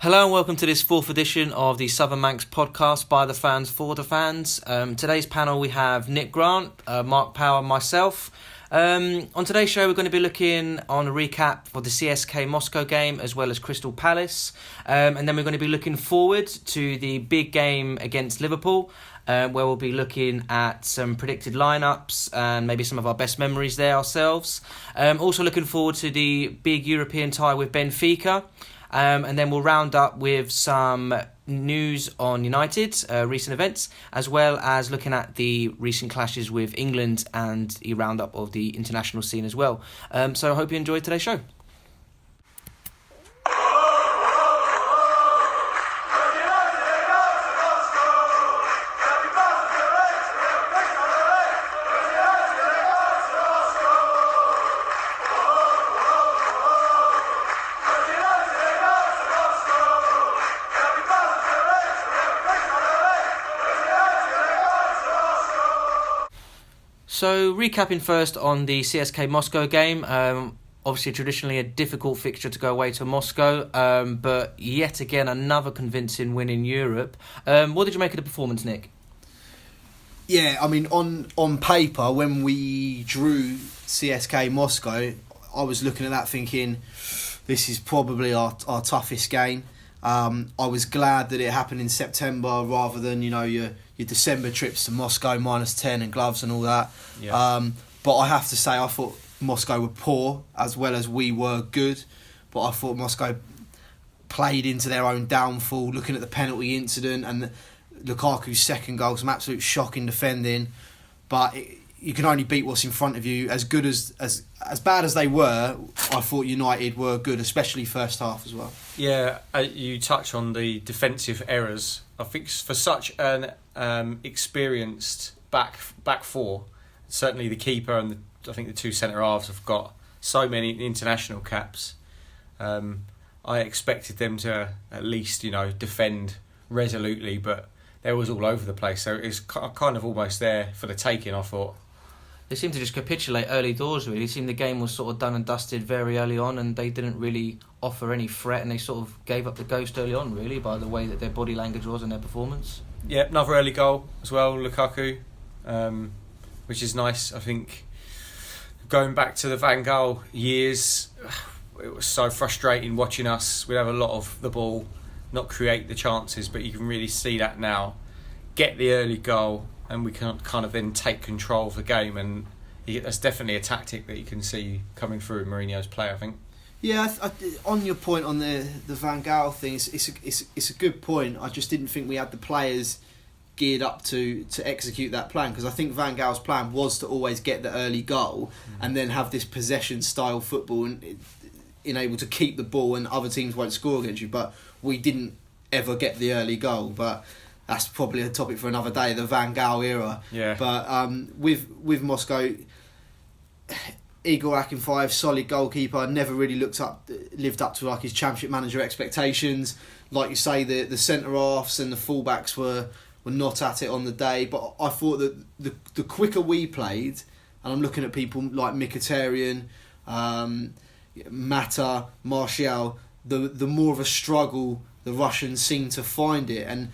Hello and welcome to this fourth edition of the Southern Manx podcast by the fans for the fans. Today's panel we have Nick Grant, Mark Power and myself. On today's show we're going to be looking on a recap for the CSK Moscow game as well as Crystal Palace. And then we're going to be looking forward to the big game against Liverpool, where we'll be looking at some predicted lineups and maybe some of our best memories there ourselves. Also looking forward to the big European tie with Benfica. And then we'll round up with some news on United, recent events, as well as looking at the recent clashes with England and a roundup of the international scene as well. So I hope you enjoyed today's show. So, recapping first on the CSK Moscow game, obviously traditionally a difficult fixture to go away to Moscow, but yet again another convincing win in Europe. What did you make of the performance, Nick? Yeah, I mean, on paper, when we drew CSK Moscow, I was looking at that thinking, this is probably our toughest game. I was glad that it happened in September rather than, your December trips to Moscow, -10 and gloves and all that. Yeah. But I have to say, I thought Moscow were poor as well as we were good. But I thought Moscow played into their own downfall, looking at the penalty incident and Lukaku's second goal, some absolute shocking defending. But you can only beat what's in front of you. As good as bad as they were, I thought United were good, especially first half as well. Yeah, you touch on the defensive errors. I think for such an experienced back four, certainly the keeper and I think the two centre halves have got so many international caps. I expected them to at least defend resolutely, but they was all over the place. So it's kind of almost there for the taking, I thought. They seemed to just capitulate early doors, really. It seemed the game was sort of done and dusted very early on and they didn't really offer any threat and they sort of gave up the ghost early on, really, by the way that their body language was and their performance. Yeah, another early goal as well, Lukaku, which is nice. I think going back to the Van Gaal years, it was so frustrating watching us. We'd have a lot of the ball, not create the chances, but you can really see that now. Get the early goal and we can kind of then take control of the game, and that's definitely a tactic that you can see coming through Mourinho's play, I think. Yeah, on your point on the Van Gaal thing, it's a good point. I just didn't think we had the players geared up to execute that plan, because I think Van Gaal's plan was to always get the early goal and then have this possession style football and able to keep the ball and other teams won't score against you. But we didn't ever get the early goal. But that's probably a topic for another day, the Van Gaal era. Yeah. But with Moscow, Igor Akinfeev, solid goalkeeper, never really lived up to like his championship manager expectations. Like you say, the centre halves and the fullbacks were not at it on the day. But I thought that the quicker we played, and I'm looking at people like Mkhitaryan, Mata, Martial, the more of a struggle the Russians seem to find it, and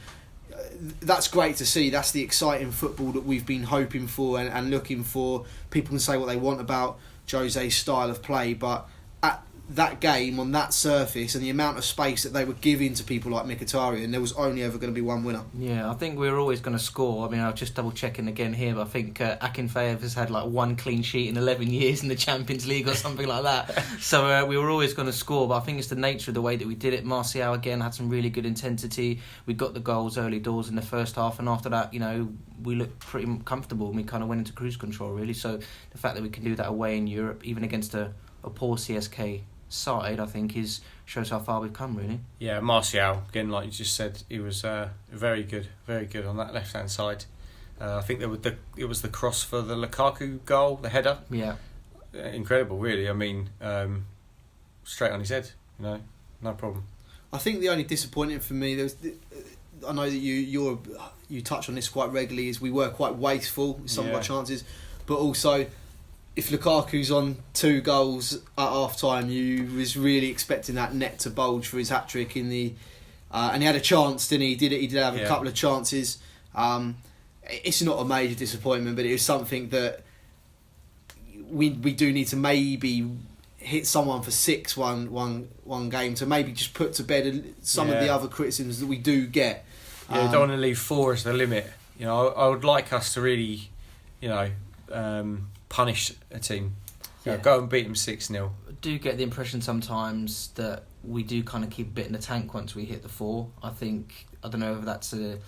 that's great to see. That's the exciting football that we've been hoping for and looking for. People can say what they want about Jose's style of play, but at that game, on that surface, and the amount of space that they were giving to people like Mkhitaryan, there was only ever going to be one winner. Yeah, I think we were always going to score. I mean, I'll just double checking again here, but I think Akinfeev has had like one clean sheet in 11 years in the Champions League or something like that. So we were always going to score, but I think it's the nature of the way that we did it. Martial again had some really good intensity. We got the goals early doors in the first half, and after that, we looked pretty comfortable and we kind of went into cruise control, really. So the fact that we can do that away in Europe, even against a poor CSK side, I think shows how far we've come, really. Yeah, Martial, again, like you just said, he was very good on that left hand side. I think it was the cross for the Lukaku goal, the header. Yeah, incredible, really. I mean, straight on his head, no problem. I think the only disappointing for me, I know that you touch on this quite regularly, is we were quite wasteful with some of our chances, but also, if Lukaku's on 2 goals at half time, you was really expecting that net to bulge for his hat trick in the and he had a chance, didn't he? He did have a Yeah. couple of chances. It's not a major disappointment, but it is something that we do need to maybe hit someone for 6 one game to maybe just put to bed some of the other criticisms that we do get. Yeah, don't want to leave 4 as the limit. You know, I would like us to really, you know, punish a team. You know, Yeah. go and beat them 6-0. I do get the impression sometimes that we do kind of keep a bit in the tank once we hit the 4. I don't know whether that's a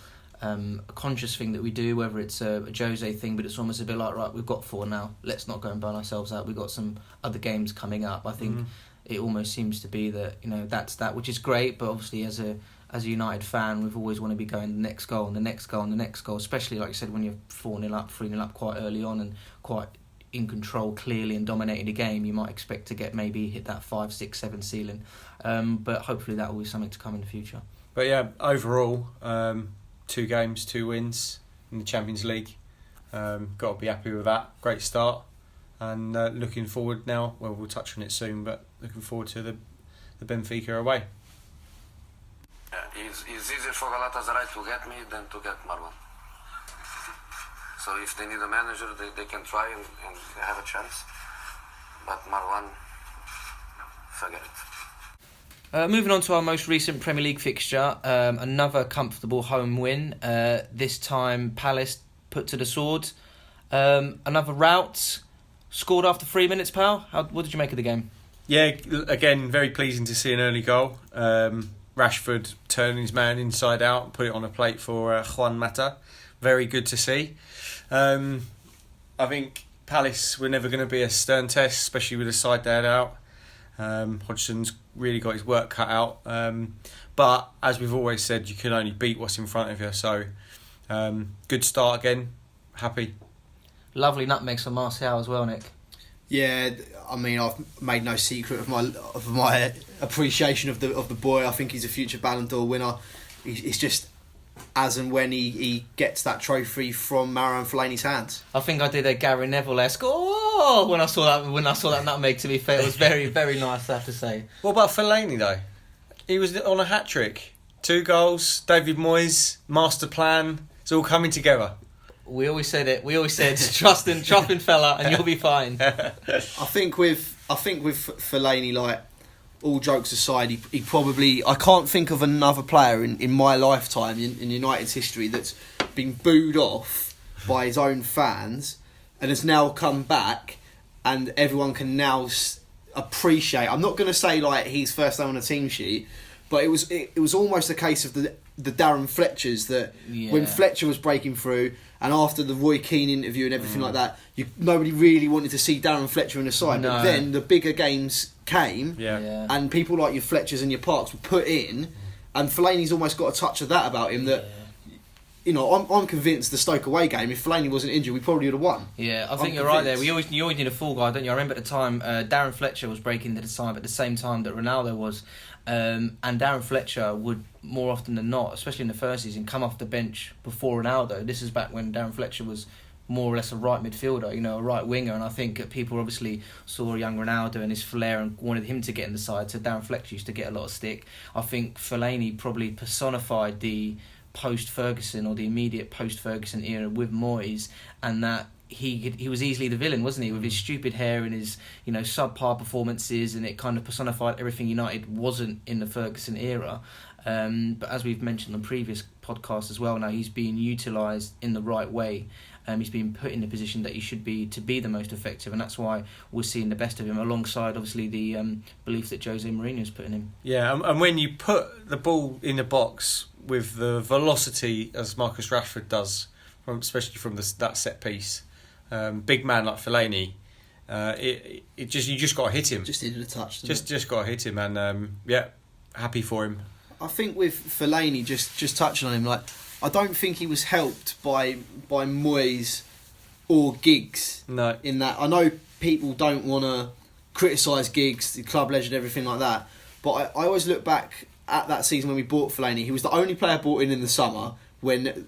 conscious thing that we do, whether it's a Jose thing, but it's almost a bit like, right, we've got 4 now, let's not go and burn ourselves out, we've got some other games coming up. I think it almost seems to be that, you know, that's that, which is great, but obviously as a United fan, we've always want to be going the next goal and the next goal and the next goal, especially like you said, when you're 4-0 up, 3-0 up quite early on and quite in control clearly and dominating the game, you might expect to get maybe hit that 5, 6, 7 ceiling, but hopefully that will be something to come in the future. But yeah, overall, 2 games, 2 wins in the Champions League. Got to be happy with that. Great start. And looking forward now, well, we'll touch on it soon, but looking forward to the Benfica away. It's easier for Galatasaray to get me than to get Marwan. So if they need a manager, they can try and they have a chance. But Marwan, forget it. Moving on to our most recent Premier League fixture, another comfortable home win. This time Palace put to the sword. Another rout, scored after 3 minutes, pal. What did you make of the game? Yeah, again, very pleasing to see an early goal. Rashford turning his man inside out and put it on a plate for Juan Mata. Very good to see. I think Palace were never going to be a stern test, especially with the side they had out. Hodgson's really got his work cut out. But as we've always said, you can only beat what's in front of you. So good start again. Happy. Lovely nutmegs for Martial as well, Nick. Yeah, I mean, I've made no secret of my appreciation of the boy. I think he's a future Ballon d'Or winner. It's just as and when he gets that trophy from Marouane Fellaini's hands. I think I did a Gary Neville-esque when I saw that nutmeg. To be fair, it was very, very nice, I have to say. What about Fellaini though? He was on a hat trick, 2 goals. David Moyes, master plan. It's all coming together. We always said it. We always said trust in fella, and you'll be fine. I think with Fellaini, like, all jokes aside, he probably, I can't think of another player in my lifetime in United's history that's been booed off by his own fans and has now come back, and everyone can now appreciate. I'm not going to say like he's first name on a team sheet, but it was almost a case of the Darren Fletchers that when Fletcher was breaking through, and after the Roy Keane interview and everything like that, nobody really wanted to see Darren Fletcher in the side. No. But then the bigger games came, Yeah. and people like your Fletchers and your Parks were put in, and Fellaini's almost got a touch of that about him that. You know, I'm convinced the Stoke away game, if Fellaini wasn't injured, we probably would have won. Yeah, I think I'm you're right there. convinced. You always need a full guy, don't you? I remember at the time, Darren Fletcher was breaking into the side at the same time that Ronaldo was. And Darren Fletcher would, more often than not, especially in the first season, come off the bench before Ronaldo. This is back when Darren Fletcher was more or less a right midfielder, you know, a right winger. And I think people obviously saw young Ronaldo and his flair and wanted him to get in the side. So Darren Fletcher used to get a lot of stick. I think Fellaini probably personified the post-Ferguson or the immediate post-Ferguson era with Moyes, and that he was easily the villain, wasn't he, with his stupid hair and his, you know, subpar performances, and it kind of personified everything United wasn't in the Ferguson era. But as we've mentioned on previous podcasts as well, now he's being utilised in the right way. He's been put in the position that he should be to be the most effective, and that's why we're seeing the best of him, alongside obviously the belief that Jose Mourinho's put in him. Yeah, and when you put the ball in the box with the velocity as Marcus Rashford does, especially from that set piece, big man like Fellaini, you just got to hit him. Just needed a touch. didn't it? Just got to hit him, and happy for him. I think with Fellaini, just touching on him, like, I don't think he was helped by Moyes or Giggs. No. In that, I know people don't want to criticise Giggs, the club legend, everything like that, but I always look back at that season when we bought Fellaini. He was the only player bought in the summer when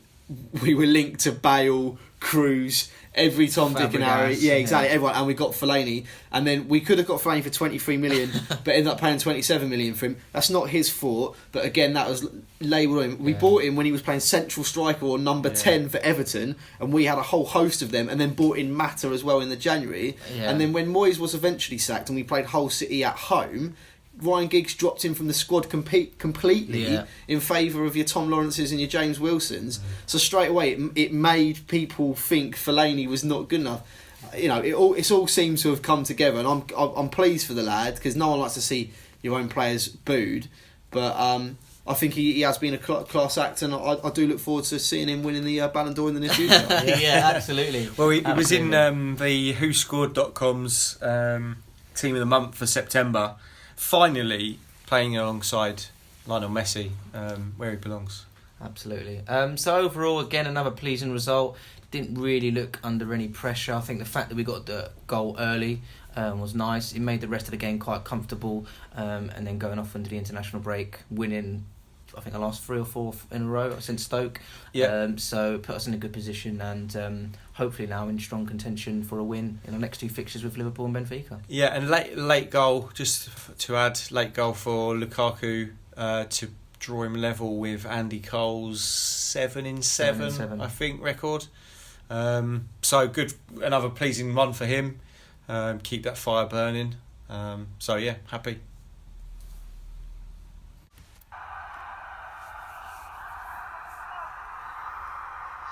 we were linked to Bale, Cruz, every Tom, Dick and Harry. Fabregas, Yeah, exactly, everyone. And we got Fellaini. And then we could have got Fellaini for 23 million, but ended up paying 27 million for him. That's not his fault. But again, that was labelled on him. We bought him when he was playing central striker or number 10 for Everton. And we had a whole host of them. And then bought in Mata as well in the January. Yeah. And then when Moyes was eventually sacked and we played Hull City at home, Ryan Giggs dropped him from the squad completely in favour of your Tom Lawrences and your James Wilsons. So straight away, it made people think Fellaini was not good enough. You know, it all seems to have come together, and I'm pleased for the lad, because no one likes to see your own players booed. But I think he has been a class act, and I do look forward to seeing him winning the Ballon d'Or in the near future. Yeah, absolutely. Well, he was in the WhoScored.com's Team of the Month for September, finally playing alongside Lionel Messi, where he belongs. Absolutely. So overall, again, another pleasing result. Didn't really look under any pressure. I think the fact that we got the goal early was nice. It made the rest of the game quite comfortable, and then going off into the international break, winning, I think, the last 3 or 4 in a row since Stoke. Yeah. So put us in a good position, and hopefully now in strong contention for a win in the next 2 fixtures with Liverpool and Benfica. Yeah, and late goal, just to add, late goal for Lukaku to draw him level with Andy Cole's 7 in 7, I think, record. So good, another pleasing one for him. Keep that fire burning. So yeah, happy.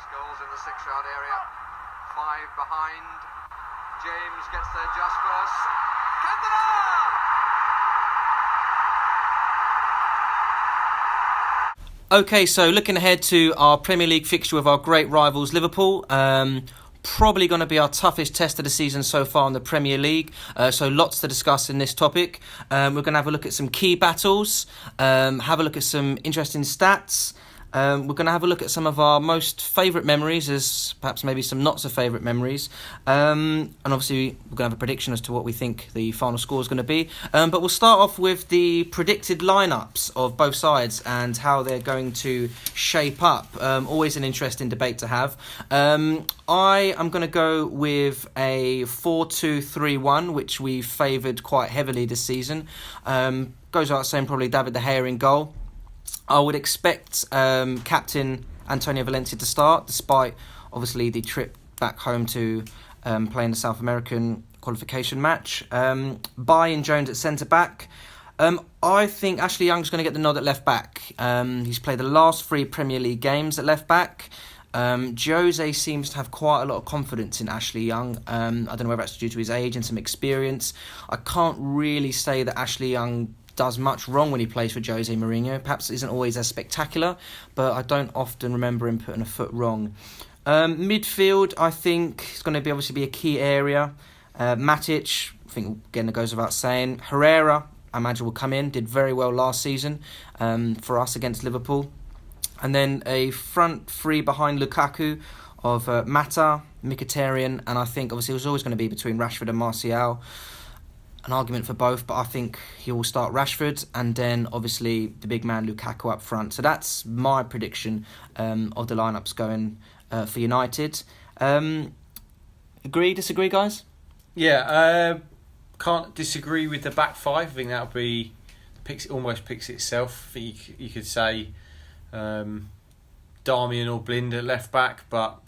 Scholes in the 6-yard area. 5 behind. James gets there just first. Cantona! Okay, so looking ahead to our Premier League fixture with our great rivals Liverpool. Probably going to be our toughest test of the season so far in the Premier League. So lots to discuss in this topic. We're going to have a look at some key battles, have a look at some interesting stats. We're going to have a look at some of our most favourite memories, as perhaps maybe some not so favourite memories. And obviously we're going to have a prediction as to what we think the final score is going to be. But we'll start off with the predicted lineups of both sides and how they're going to shape up. Always an interesting debate to have. I am going to go with a 4-2-3-1, which we've favoured quite heavily this season. Goes without saying, probably David De Gea in goal. I would expect captain Antonio Valencia to start, despite obviously the trip back home to play in the South American qualification match. Bailly and Jones at centre-back. I think Ashley Young's going to get the nod at left-back. He's played the last 3 Premier League games at left-back. Jose seems to have quite a lot of confidence in Ashley Young. I don't know whether that's due to his age and some experience. I can't really say that Ashley Young does much wrong when he plays for Jose Mourinho. Perhaps isn't always as spectacular, but I don't often remember him putting a foot wrong. Midfield, I think, is going to be obviously a key area. Matic, I think, again, it goes without saying. Herrera, I imagine, will come in. Did very well last season for us against Liverpool. And then a front 3 behind Lukaku of Mata, Mkhitaryan, and I think obviously it was always going to be between Rashford and Martial. An argument for both, but I think he will start Rashford, and then obviously the big man Lukaku up front. So that's my prediction of the lineups going for United. Agree, disagree, guys? Yeah, can't disagree with the back 5. I think that'll be almost picks itself. I think you could say Darmian or Blind at left back, but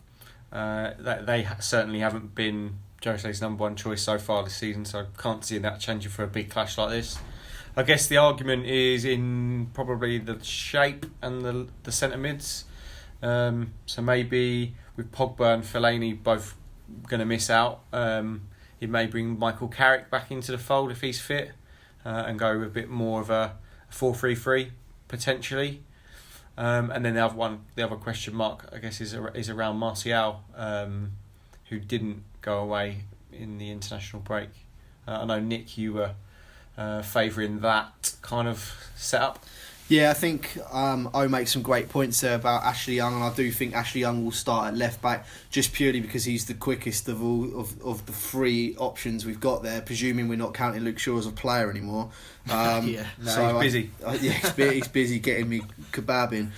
they certainly haven't been Jose's number 1 choice so far this season, so I can't see that changing for a big clash like this. I guess the argument is in probably the shape and the centre mids. So maybe with Pogba and Fellaini both going to miss out, it may bring Michael Carrick back into the fold if he's fit, and go with a bit more of a 4-3-3 potentially. And then the other question mark, I guess, is around Martial, who didn't go away in the international break. I know, Nick, you were favouring that kind of setup. Yeah, I think O makes some great points there about Ashley Young, and I do think Ashley Young will start at left back just purely because he's the quickest of all of the three options we've got there. Presuming we're not counting Luke Shaw as a player anymore. Yeah, no, he's busy. He's busy getting me kebabbing.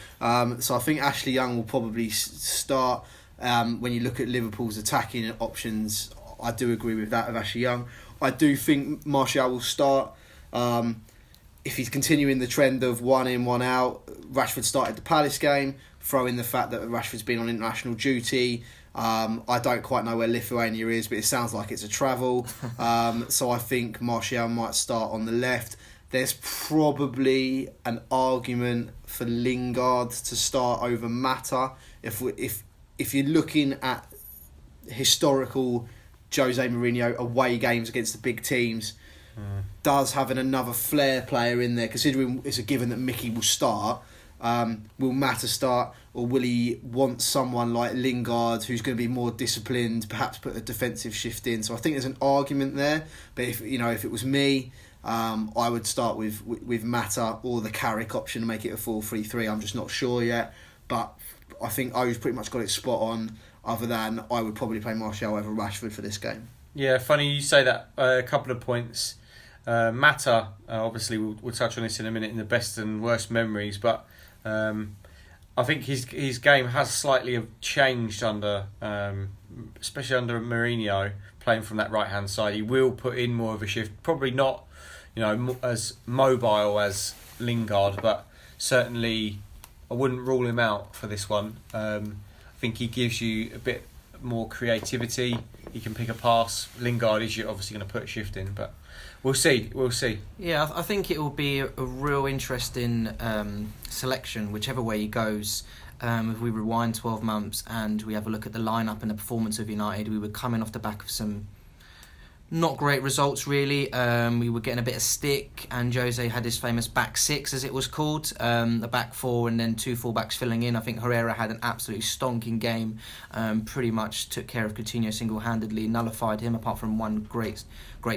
So I think Ashley Young will probably start. When you look at Liverpool's attacking options, I do agree with that of Ashley Young. I do think Martial will start. If he's continuing the trend of 1 in, 1 out, Rashford started the Palace game, throw in the fact that Rashford's been on international duty. I don't quite know where Lithuania is, but it sounds like it's a travel. So I think Martial might start on the left. There's probably an argument for Lingard to start over Mata. If you're looking at historical Jose Mourinho away games against the big teams, does having another flair player in there, considering it's a given that Mickey will start, will Mata start, or will he want someone like Lingard who's going to be more disciplined, perhaps put a defensive shift in? So I think there's an argument there, but if it was me, I would start with Mata or the Carrick option and make it a 4-3-3. I'm just not sure yet, but I think O's pretty much got it spot on, other than I would probably play Martial over Rashford for this game. Yeah, funny you say that. A couple of points. Mata, obviously we'll touch on this in a minute in the best and worst memories, but I think his game has slightly changed under, especially under Mourinho, playing from that right hand side. He will put in more of a shift, probably not, as mobile as Lingard, but certainly I wouldn't rule him out for this one. I think he gives you a bit more creativity. He can pick a pass. Lingard is obviously going to put a shift in, but we'll see. Yeah, I think it will be a real interesting selection, whichever way he goes. If we rewind 12 months and we have a look at the lineup and the performance of United, we were coming off the back of some not great results, really. We were getting a bit of stick, and Jose had his famous back six, as it was called, a back four and then 2 full-backs filling in. I think Herrera had an absolutely stonking game, pretty much took care of Coutinho single-handedly, nullified him apart from one great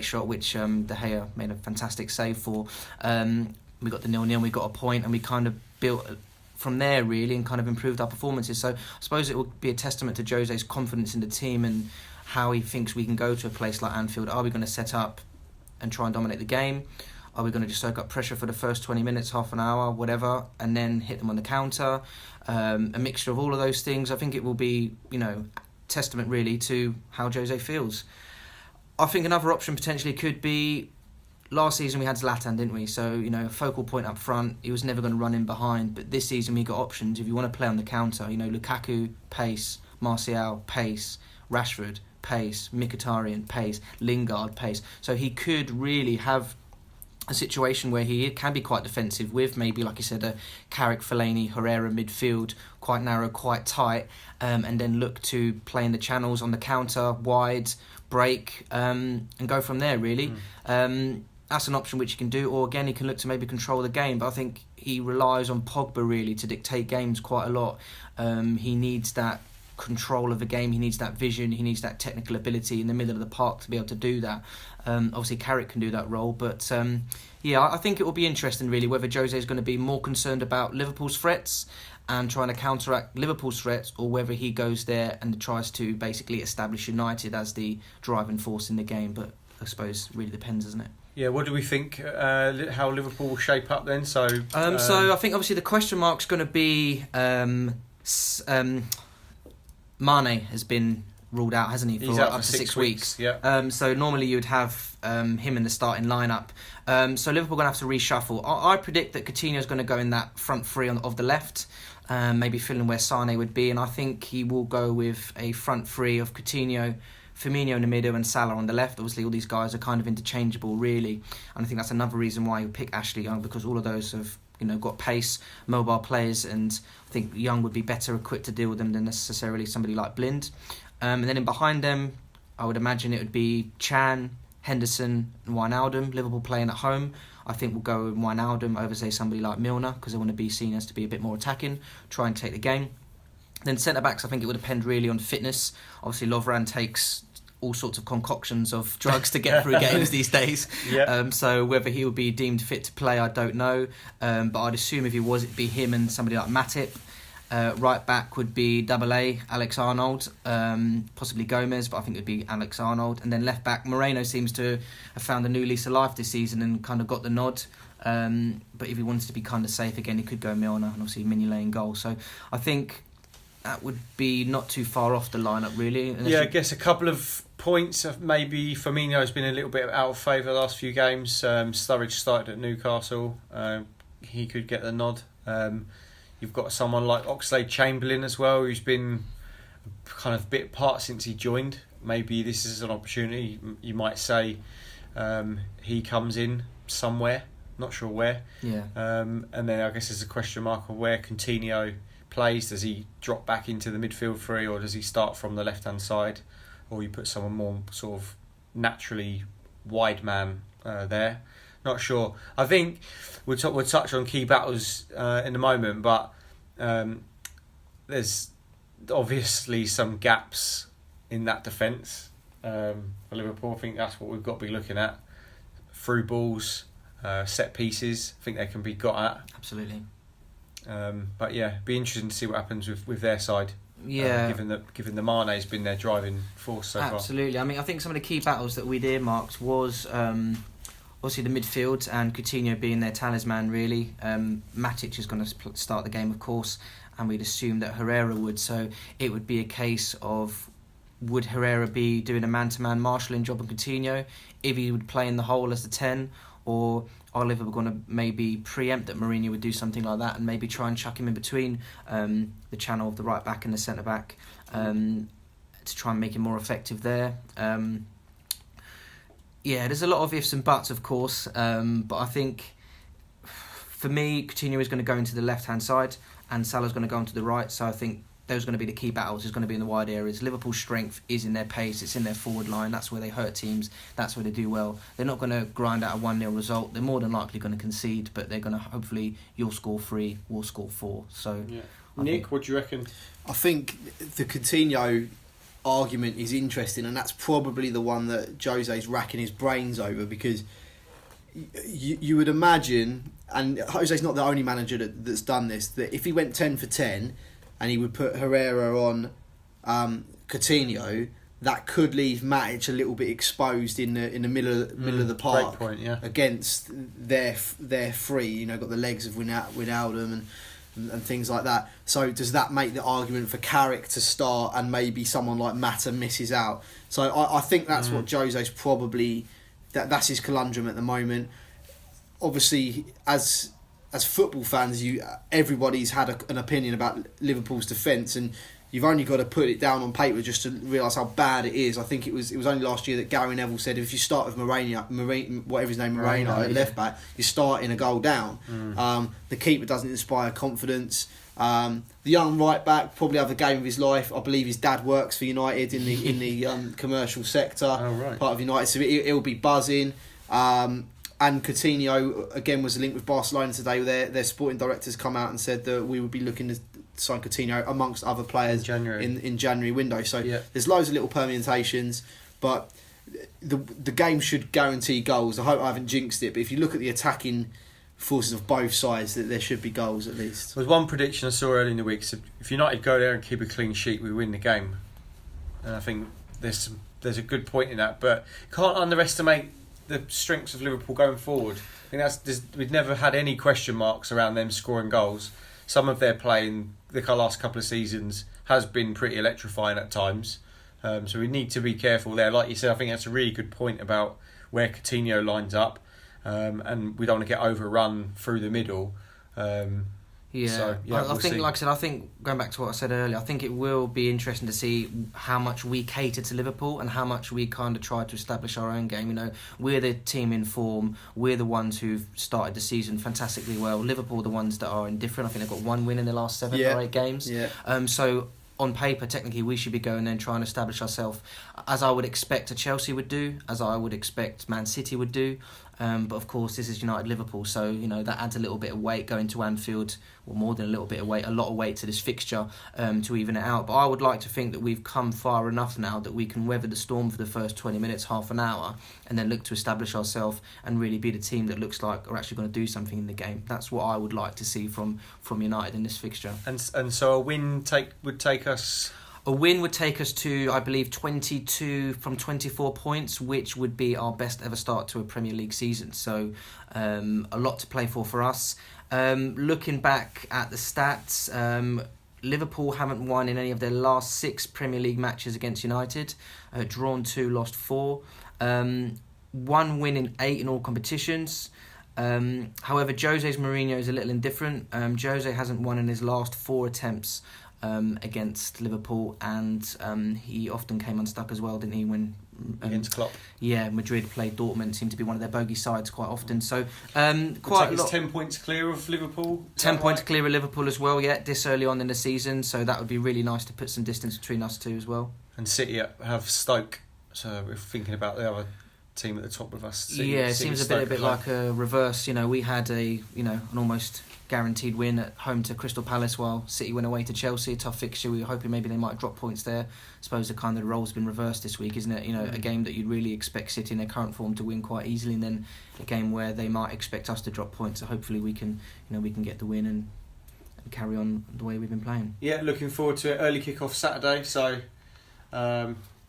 shot, which De Gea made a fantastic save for. We got the 0-0, we got a point, and we kind of built from there, really, and kind of improved our performances. So I suppose it will be a testament to Jose's confidence in the team and how he thinks we can go to a place like Anfield. Are we going to set up and try and dominate the game? Are we going to just soak up pressure for the first 20 minutes, half an hour, whatever, and then hit them on the counter? A mixture of all of those things. I think it will be, testament really to how Jose feels. I think another option potentially could be, last season we had Zlatan, didn't we? So, focal point up front, he was never going to run in behind. But this season we got options. If you want to play on the counter, Lukaku, pace, Martial, pace, Rashford, pace, Mkhitaryan, pace, Lingard, pace. So he could really have a situation where he can be quite defensive with maybe, like you said, a Carrick, Fellaini, Herrera midfield, quite narrow, quite tight, and then look to play in the channels on the counter, wide, break, and go from there, really. That's an option which he can do, or again, he can look to maybe control the game, but I think he relies on Pogba, really, to dictate games quite a lot. He needs that control of the game, he needs that vision, he needs that technical ability in the middle of the park to be able to do that. Obviously Carrick can do that role, but I think it will be interesting, really, whether Jose is going to be more concerned about Liverpool's threats and trying to counteract Liverpool's threats, or whether he goes there and tries to basically establish United as the driving force in the game. But I suppose it really depends, doesn't it? Yeah, what do we think, how Liverpool will shape up then? So I think obviously the question mark's going to be Mane has been ruled out, hasn't he, for up to 6 weeks. Yeah. So normally you would have him in the starting lineup. So Liverpool are going to have to reshuffle. I predict that Coutinho's going to go in that front three of the left, maybe filling where Sane would be, and I think he will go with a front three of Coutinho, Firmino in the middle and Salah on the left. Obviously all these guys are kind of interchangeable, really, and I think that's another reason why you pick Ashley Young, because all of those have got pace, mobile players, and I think Young would be better equipped to deal with them than necessarily somebody like Blind. And then in behind them, I would imagine it would be Chan, Henderson and Wijnaldum. Liverpool playing at home, I think we'll go with Wijnaldum over, say, somebody like Milner, because they want to be seen as to be a bit more attacking, try and take the game. Then centre-backs, I think it would depend really on fitness. Obviously Lovren takes all sorts of concoctions of drugs to get through games these days. Yeah. So whether he would be deemed fit to play, I don't know. But I'd assume if he was, it'd be him and somebody like Matip. Right back would be Double A, Alex Arnold, possibly Gomez, but I think it would be Alex Arnold. And then left back, Moreno seems to have found a new lease of life this season and kind of got the nod. But if he wanted to be kind of safe again, he could go Milner and obviously Mignolet in goal. So I think that would be not too far off the lineup, really. Yeah, I guess a couple of points. Maybe Firmino's been a little bit out of favour the last few games. Sturridge started at Newcastle. He could get the nod. You've got someone like Oxlade-Chamberlain as well, who's been kind of bit part since he joined. Maybe this is an opportunity, you might say. He comes in somewhere, not sure where. Yeah. And then I guess there's a question mark on where Coutinho plays. Does he drop back into the midfield three, or does he start from the left-hand side? Or you put someone more sort of naturally wide man there? Not sure. I think we'll touch on key battles in a moment, but there's obviously some gaps in that defence for Liverpool. I think that's what we've got to be looking at. Through balls, set pieces, I think they can be got at. Absolutely. But yeah, be interesting to see what happens with their side. Yeah. Given the Mane's been their driving force so far. Absolutely. I mean, I think some of the key battles that we'd earmarked was obviously the midfield and Coutinho being their talisman, really. Matic is going to start the game, of course, and we'd assume that Herrera would. So it would be a case of, would Herrera be doing a man-to-man marshalling job on Coutinho if he would play in the hole as the 10, or are Liverpool going to maybe preempt that Mourinho would do something like that and maybe try and chuck him in between the channel of the right back and the centre back to try and make him more effective there. Yeah, there's a lot of ifs and buts, of course, but I think for me, Coutinho is going to go into the left-hand side and Salah's going to go into the right, so I think those are going to be the key battles. It's going to be in the wide areas. Liverpool's strength is in their pace, it's in their forward line, that's where they hurt teams, that's where they do well. They're not going to grind out a 1-0 result, they're more than likely going to concede, but they're going to, hopefully, you'll score 3, we'll score 4. So, yeah. Nick, what do you reckon? I think the Coutinho argument is interesting, and that's probably the one that Jose's racking his brains over, because you would imagine, and Jose's not the only manager that's done this, that if he went 10 for 10 and he would put Herrera on Coutinho, that could leave Matic a little bit exposed in the middle of the park. Great point, yeah. Against their free, got the legs of Wijnaldum and things like that. So does that make the argument for Carrick to start and maybe someone like Mata misses out? So I think that's what Jose's probably, that's his conundrum at the moment. Obviously, as football fans, everybody's had an opinion about Liverpool's defence, and you've only got to put it down on paper just to realise how bad it is. I think it was only last year that Gary Neville said if you start with Moreno at left back, you're starting a goal down. The keeper doesn't inspire confidence. The young right back probably have the game of his life. I believe his dad works for United in the commercial sector, part of United, so it'll be buzzing. And Coutinho again was linked with Barcelona today. Their sporting directors come out and said that we would be looking to sign Coutinho amongst other players in January window. So there's loads of little permutations, but the game should guarantee goals. I hope I haven't jinxed it, but if you look at the attacking forces of both sides, that there should be goals at least. There was one prediction I saw early in the week. So if United go there and keep a clean sheet, we win the game. And I think there's a good point in that, but can't underestimate the strengths of Liverpool going forward. I think we've never had any question marks around them scoring goals. Some of their play in the last couple of seasons has been pretty electrifying at times. So we need to be careful there. Like you said, I think that's a really good point about where Coutinho lines up. And we don't want to get overrun through the middle. I think going back to what I said earlier, I think it will be interesting to see how much we cater to Liverpool and how much we kind of try to establish our own game. We're the team in form. We're the ones who've started the season fantastically well. Liverpool are the ones that are indifferent. I think they've got 1 win in the last 7 or 8 games. So on paper, technically, we should be going there and trying to establish ourselves, as I would expect a Chelsea would do, as I would expect Man City would do. But of course, this is United Liverpool, so that adds a little bit of weight going to Anfield, or more than a little bit of weight, a lot of weight to this fixture to even it out. But I would like to think that we've come far enough now that we can weather the storm for the first 20 minutes, half an hour, and then look to establish ourselves and really be the team that looks like we're actually going to do something in the game. That's what I would like to see from United in this fixture. And so a win would take us. A win would take us to, I believe, 22 from 24 points, which would be our best ever start to a Premier League season. So a lot to play for us. Looking back at the stats, Liverpool haven't won in any of their last 6 Premier League matches against United. Drawn 2, lost 4. 1 win in 8 in all competitions. However, Jose Mourinho is a little indifferent. Jose hasn't won in his last 4 attempts against Liverpool, and he often came unstuck as well, didn't he, when Against Klopp. Yeah, Madrid played Dortmund, seemed to be one of their bogey sides quite often. So quite a lot. 10 points clear of Liverpool. 10 points clear of Liverpool as well, yeah, this early on in the season, so that would be really nice to put some distance between us two as well. And City have Stoke, so we're thinking about the other team at the top of us. City, it seems a bit like a reverse. We had an almost guaranteed win at home to Crystal Palace, while City went away to Chelsea. A tough fixture. We were hoping maybe they might drop points there. I suppose the kind of role's been reversed this week, isn't it? A game that you'd really expect City in their current form to win quite easily, and then a game where they might expect us to drop points. So hopefully we can get the win and carry on the way we've been playing. Yeah, looking forward to it. Early kick-off Saturday, so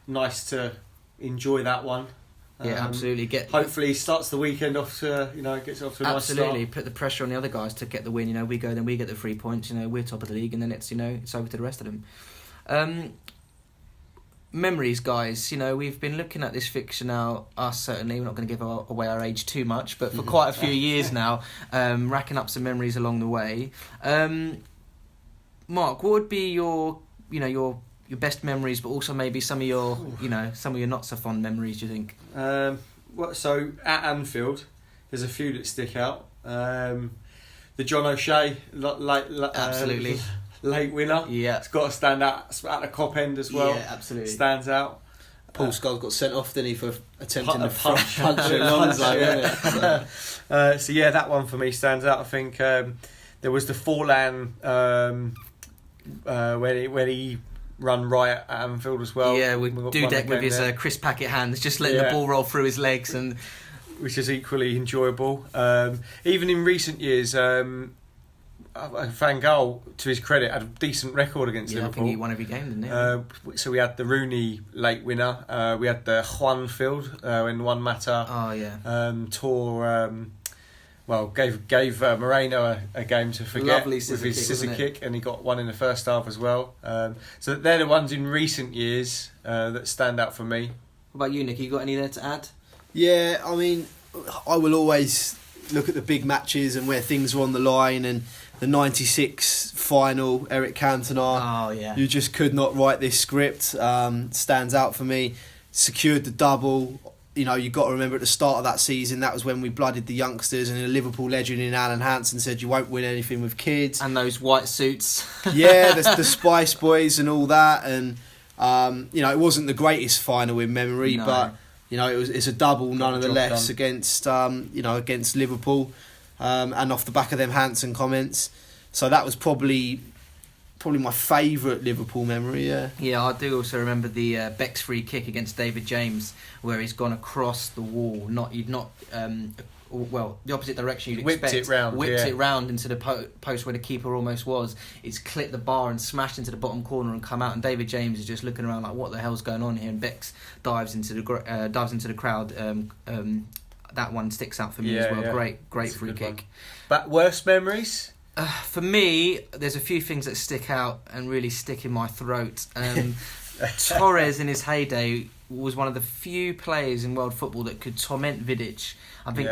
nice to enjoy that one. Yeah, absolutely. Hopefully starts the weekend off to gets off to a nice start. Absolutely, put the pressure on the other guys to get the win. We go, then we get the 3 points. We're top of the league, and then it's it's over to the rest of them. Memories, guys. We've been looking at this fixture now. Us certainly. We're not going to give away our age too much, but for quite a few years now, racking up some memories along the way. Mark, what would be your best memories, but also maybe some of your not so fond memories, do you think? So at Anfield, there's a few that stick out. The John O'Shea absolutely late winner. Yeah, it's got to stand out at the Kop end as well. Yeah, absolutely stands out. Paul Scholes got sent off, didn't he, for attempting to punch Alonso, yeah. So yeah, that one for me stands out. I think there was the Forlan when he run riot at Anfield as well. Yeah, with Dudek with his crisp packet hands, just letting the ball roll through his legs, and which is equally enjoyable. Even in recent years, Van Gaal, to his credit, had a decent record against Liverpool. I think he won every game, didn't he? So we had the Rooney late winner. We had the Juan Field when Juan Mata gave Moreno a game to forget with his scissor kick, and he got one in the first half as well. So they're the ones in recent years that stand out for me. What about you, Nick? You got any there to add? Yeah, I mean, I will always look at the big matches and where things were on the line, and the 96 final, Eric Cantona. Oh, yeah. You just could not write this script. Stands out for me. Secured the double. You've got to remember at the start of that season, that was when we blooded the youngsters, and a Liverpool legend in Alan Hansen said you won't win anything with kids. And those white suits. Yeah, the Spice Boys and all that. And, it wasn't the greatest final in memory, but, it's a double nonetheless against Liverpool, and off the back of them Hansen comments. So that was probably my favourite Liverpool memory, yeah. Yeah, I do also remember the Beck's free kick against David James, where he's gone across the wall, the opposite direction you'd expect. Whipped it round into the post where the keeper almost was. It's clipped the bar and smashed into the bottom corner and come out, and David James is just looking around like, what the hell's going on here? And Beck's dives into the crowd. That one sticks out for me as well. Yeah. Great free kick. One. But worst memories? For me, there's a few things that stick out and really stick in my throat. Torres in his heyday was one of the few players in world football that could torment Vidic. I think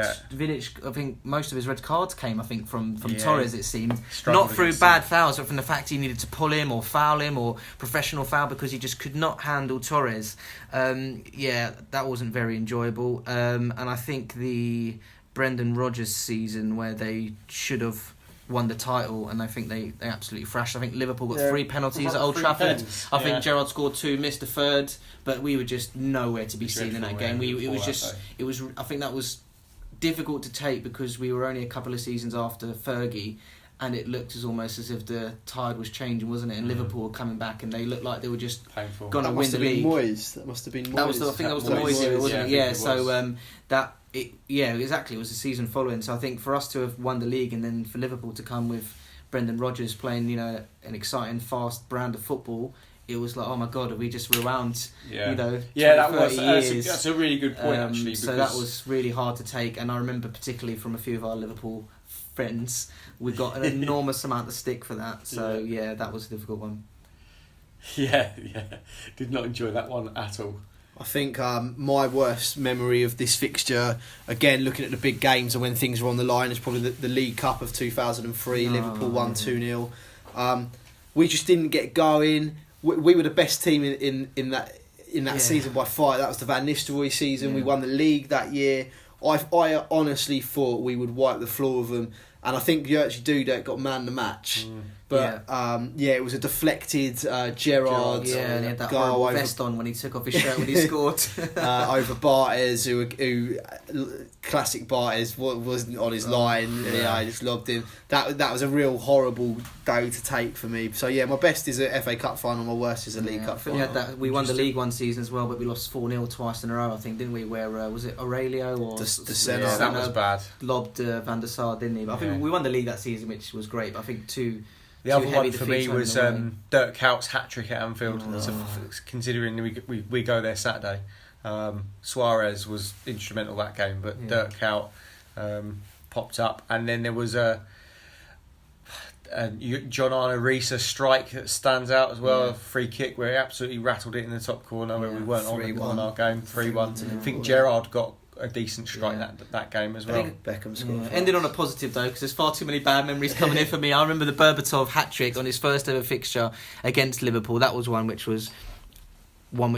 most of his red cards came, from Torres, it seemed. Not through bad fouls, but from the fact he needed to pull him or foul him or professional foul, because he just could not handle Torres. That wasn't very enjoyable. And I think the Brendan Rodgers season, where they should have won the title, and I think they absolutely thrashed. I think Liverpool got 3 penalties at Old Trafford. I think Gerrard scored 2, missed a third, but we were just nowhere to be seen in that game. I think that was difficult to take because we were only a couple of seasons after Fergie, and it looked almost as if the tide was changing, wasn't it? And Liverpool were coming back, and they looked like they were just Painful. going to That win must the have been league. Moyes. That must have been Moyes. I think that was the Moyes, Moyes era, wasn't yeah, it? I Yeah. think it So was. yeah, exactly. It was the season following. So I think for us to have won the league and then for Liverpool to come with Brendan Rodgers playing, an exciting, fast brand of football, it was like, oh my God, have we just rewound, Yeah, 20, that 30 was years? that's a really good point actually. So that was really hard to take, and I remember particularly from a few of our Liverpool friends, we got an enormous amount of stick for that. So yeah, that was a difficult one. yeah, did not enjoy that one at all. I think my worst memory of this fixture, again looking at the big games and when things were on the line, is probably the League Cup of 2003. Liverpool won 2-0. We just didn't get going. We were the best team in that season by far. That was the Van Nistelrooy season. Yeah. We won the league that year. I honestly thought we would wipe the floor with them, and I think Jurgen Dudek got man of the match. But it was a deflected Gerrard And he had that goal horrible over vest on when he took off his shirt when he scored. over Bartes, who classic Bartes wasn't on his line. Yeah, I just lobbed him. That was a real horrible day to take for me. So yeah, my best is a FA Cup final. My worst is a League Cup final. We won the league one season as well, but we lost 4-0 twice in a row, I think, didn't we? Where was it Aurelio or De Sena? Yeah, that was bad. Lobbed Van der Sar, didn't he? But I think we won the league that season, which was great. But I think The other one for me was Dirk Kuyt's hat-trick at Anfield. Considering we go there Saturday. Suarez was instrumental that game, but Dirk Kuyt popped up. And then there was a John Arne Riise strike that stands out as well, a free kick where he absolutely rattled it in the top corner where we weren't on our game, 3-1. I think Gerrard got a decent strike that game as well. Beckham scored. Ended on a positive though, because there's far too many bad memories coming in for me. I remember the Berbatov hat-trick on his first ever fixture against Liverpool. That was one which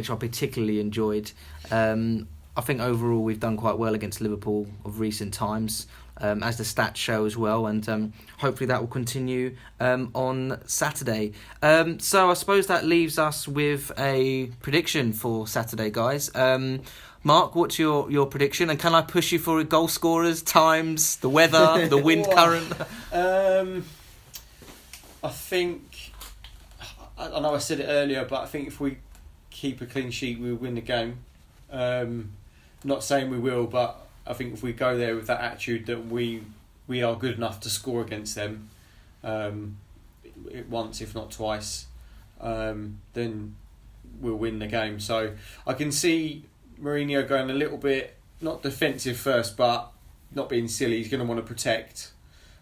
I particularly enjoyed. I think overall we've done quite well against Liverpool of recent times, as the stats show as well, and hopefully that will continue on Saturday. So I suppose that leaves us with a prediction for Saturday, guys. Mark, what's your prediction? And can I push you for goal scorers, times, the weather, the wind current? I think, I know I said it earlier, but I think if we keep a clean sheet, we'll win the game. Not saying we will, but I think if we go there with that attitude that we are good enough to score against them once, if not twice, then we'll win the game. So I can see Mourinho going a little bit, not defensive first, but not being silly. He's going to want to protect,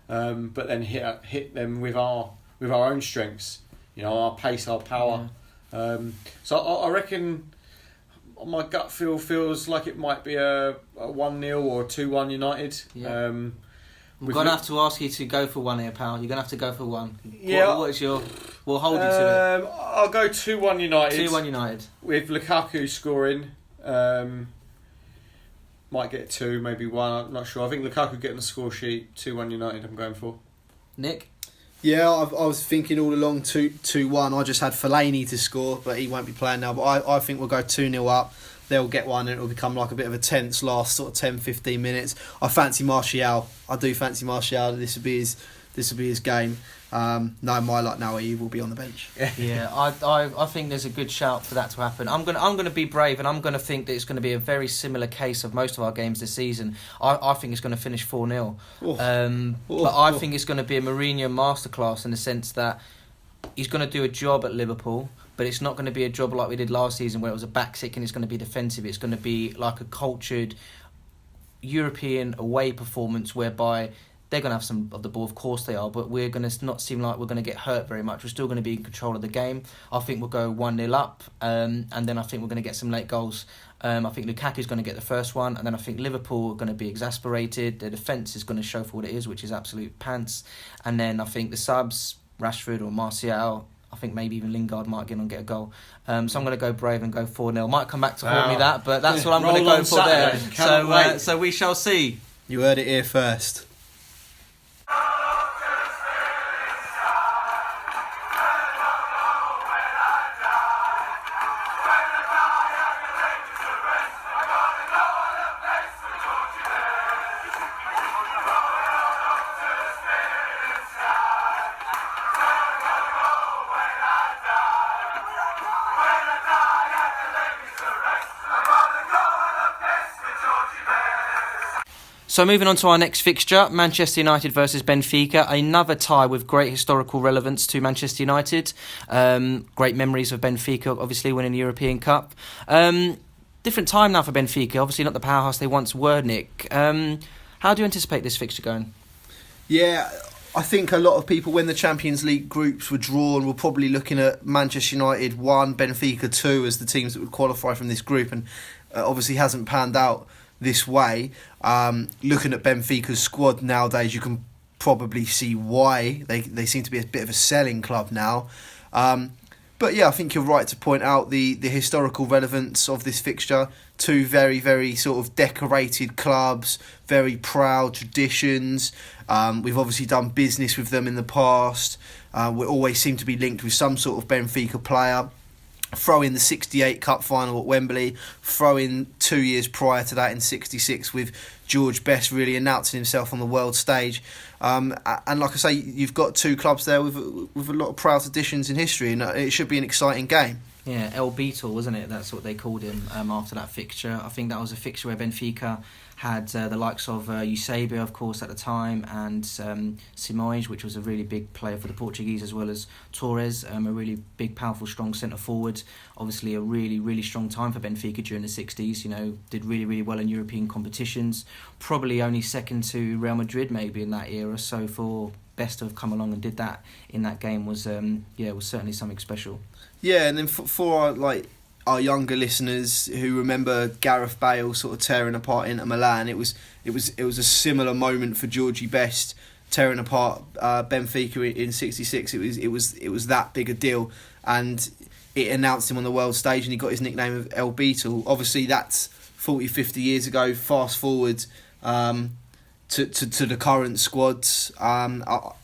but then hit them with our own strengths. Our pace, our power. So I reckon my gut feel feels like it might be a 1-0 or 2-1 United. Yeah. I'm going to have to ask you to go for one here, pal. You're going to have to go for one. Yeah. We'll hold you to it. I'll go 2-1 United. 2-1 United. With Lukaku scoring. Might get 2, maybe 1, I'm not sure. I think Lukaku getting the score sheet, 2-1 United I'm going for. Nick? Yeah, I was thinking all along 2-1. I just had Fellaini to score, but he won't be playing now. But I think we'll go 2-0 up. They'll get one and it'll become like a bit of a tense last sort of 10-15 minutes. I fancy Martial. I do fancy Martial. This will be his game. No, my luck now, he will be on the bench. Yeah, I think there's a good shout for that to happen. I'm gonna be brave, and I'm gonna think that it's going to be a very similar case of most of our games this season. I think it's going to finish 4-0. But I think it's going to be a Mourinho masterclass in the sense that he's going to do a job at Liverpool, but it's not going to be a job like we did last season where it was a back six and it's going to be defensive. It's going to be like a cultured European away performance whereby they're going to have some of the ball, of course they are, but we're going to not seem like we're going to get hurt very much. We're still going to be in control of the game. I think we'll go 1-0 up, and then I think we're going to get some late goals. I think Lukaku's going to get the first one, and then I think Liverpool are going to be exasperated. Their defence is going to show for what it is, which is absolute pants. And then I think the subs, Rashford or Martial, I think maybe even Lingard might get a goal. So I'm going to go brave and go 4-0. Might come back to haunt me that, but that's what I'm going to go for there. So we shall see. You heard it here first. So moving on to our next fixture, Manchester United versus Benfica, another tie with great historical relevance to Manchester United. Great memories of Benfica, obviously winning the European Cup. Different time now for Benfica, obviously not the powerhouse they once were, Nick. How do you anticipate this fixture going? Yeah, I think a lot of people, when the Champions League groups were drawn, were probably looking at Manchester United 1, Benfica 2 as the teams that would qualify from this group, and obviously hasn't panned out this way. Looking at Benfica's squad nowadays, you can probably see why. They seem to be a bit of a selling club now. But yeah, I think you're right to point out the historical relevance of this fixture. Two very, very sort of decorated clubs, very proud traditions. We've obviously done business with them in the past. We always seem to be linked with some sort of Benfica player. Throw in the 68 Cup final at Wembley. Throw in 2 years prior to that in 66 with George Best really announcing himself on the world stage. And like I say, you've got two clubs there with a lot of proud traditions in history, and it should be an exciting game. Yeah, El Beetle, wasn't it? That's what they called him after that fixture. I think that was a fixture where Benfica had the likes of Eusebio, of course, at the time, and Simões, which was a really big player for the Portuguese, as well as Torres, a really big, powerful, strong centre-forward. Obviously, a really, really strong time for Benfica during the 60s. You know, did really, really well in European competitions. Probably only second to Real Madrid, maybe, in that era. So for Best to have come along and did that in that game was certainly something special. Yeah, and then for our younger listeners who remember Gareth Bale sort of tearing apart Inter Milan, it was a similar moment for Georgie Best tearing apart Benfica in '66. It was that big a deal, and it announced him on the world stage, and he got his nickname of El Beetle. Obviously, that's 40, 50 years ago. Fast forward to the current squads.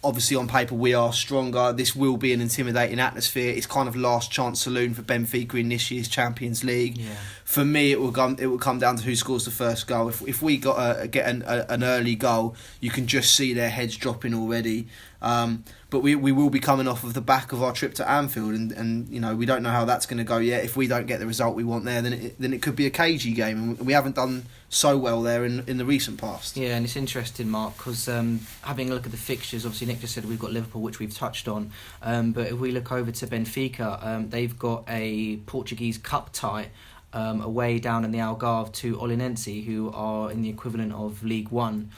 Obviously, on paper, we are stronger. This will be an intimidating atmosphere. It's kind of last chance saloon for Benfica in this year's Champions League. Yeah. For me, it will come down to who scores the first goal. If we get an early goal, you can just see their heads dropping already. But we will be coming off of the back of our trip to Anfield, and you know, we don't know how that's going to go yet. If we don't get the result we want there, then it could be a cagey game, and we haven't done so well there in the recent past. Yeah, and it's interesting, Mark, because having a look at the fixtures, obviously Nick just said we've got Liverpool, which we've touched on, but if we look over to Benfica, they've got a Portuguese cup tie away down in the Algarve to Olhanense, who are in the equivalent of League One,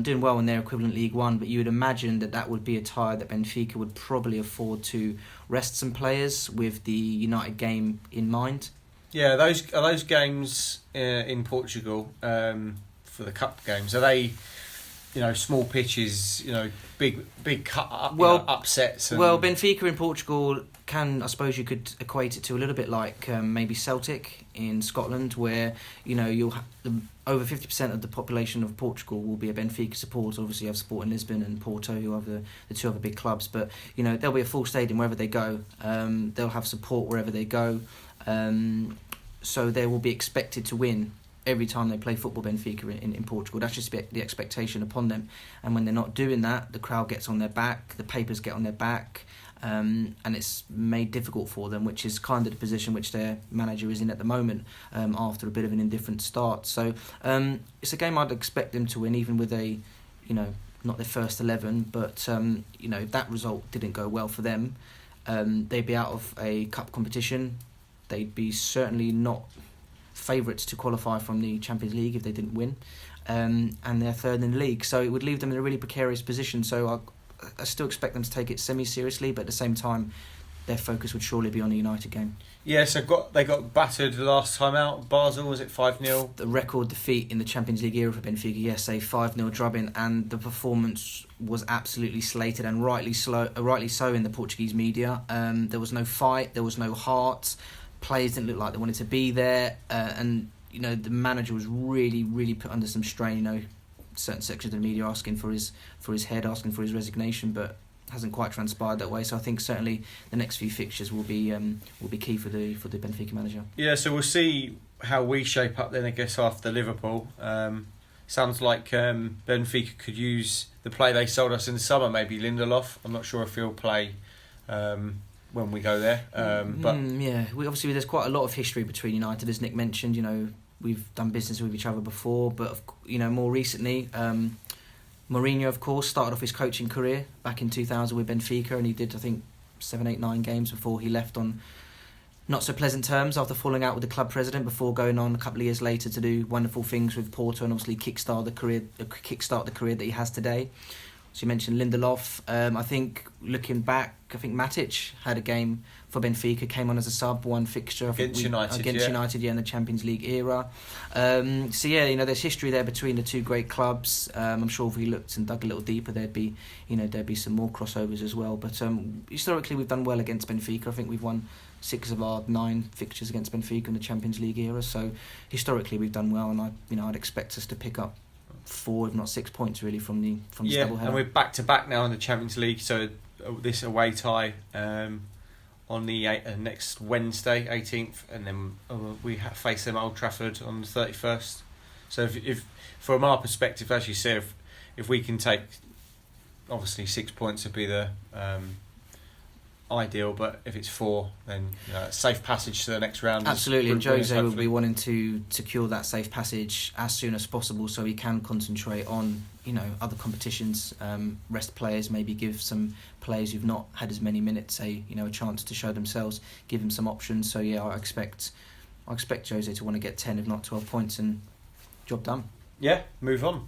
doing well in their equivalent League One, but you would imagine that would be a tie that Benfica would probably afford to rest some players with the United game in mind. Yeah, those games in Portugal for the cup games, are they, small pitches, big upsets? Well, Benfica in Portugal can, I suppose you could equate it to a little bit like maybe Celtic in Scotland, where you'll have over 50% of the population of Portugal will be a Benfica supporter. Obviously, you have support in Lisbon and Porto, who are the two other big clubs. But there'll be a full stadium wherever they go. They'll have support wherever they go. So they will be expected to win every time they play football, Benfica in Portugal. That's just the expectation upon them. And when they're not doing that, the crowd gets on their back, the papers get on their back, and it's made difficult for them, which is kind of the position which their manager is in at the moment, after a bit of an indifferent start. So it's a game I'd expect them to win, even with a, not their first 11, but if that result didn't go well for them, they'd be out of a cup competition. They'd be certainly not favourites to qualify from the Champions League if they didn't win, and they're third in the league, so it would leave them in a really precarious position. So I still expect them to take it semi-seriously, but at the same time, their focus would surely be on the United game. Yeah, so they got battered the last time out. Basel, was it 5-0? The record defeat in the Champions League era for Benfica, yes, a 5-0 drubbing, and the performance was absolutely slated, and rightly so in the Portuguese media. There was no fight, there was no heart. Players didn't look like they wanted to be there, and the manager was really, really put under some strain. Certain sections of the media asking for his head, asking for his resignation, but hasn't quite transpired that way. So I think certainly the next few fixtures will be key for the Benfica manager. Yeah, so we'll see how we shape up then, I guess, after Liverpool. Sounds like Benfica could use the play they sold us in the summer, maybe Lindelof. I'm not sure if he'll play when we go there. But yeah, there's quite a lot of history between United, as Nick mentioned. we've done business with each other before, but more recently, Mourinho, of course, started off his coaching career back in 2000 with Benfica, and he did, I think, 7, 8, 9 games before he left on not so pleasant terms after falling out with the club president, before going on a couple of years later to do wonderful things with Porto and obviously kickstart the career that he has today. So you mentioned Lindelof. I think looking back, Matic had a game for Benfica, came on as a sub, one fixture against United in the Champions League era. There's history there between the two great clubs. I'm sure if we looked and dug a little deeper, there'd be some more crossovers as well. But historically, we've done well against Benfica. I think we've won 6 of our 9 fixtures against Benfica in the Champions League era. So historically, we've done well, and I'd expect us to pick up 4, if not 6 points, really, from this double header. And we're back to back now in the Champions League. So this away tie on the next Wednesday, 18th, and then we face them at Old Trafford on the 31st. So if from our perspective, as you said, if we can take, obviously 6 points would be the ideal, but if it's 4, then safe passage to the next round. Absolutely, and Jose will be wanting to secure that safe passage as soon as possible, so he can concentrate on other competitions, rest players, maybe give some players who've not had as many minutes a chance to show themselves, give them some options. So yeah, I expect Jose to want to get 10, if not 12 points, and job done. Yeah, move on.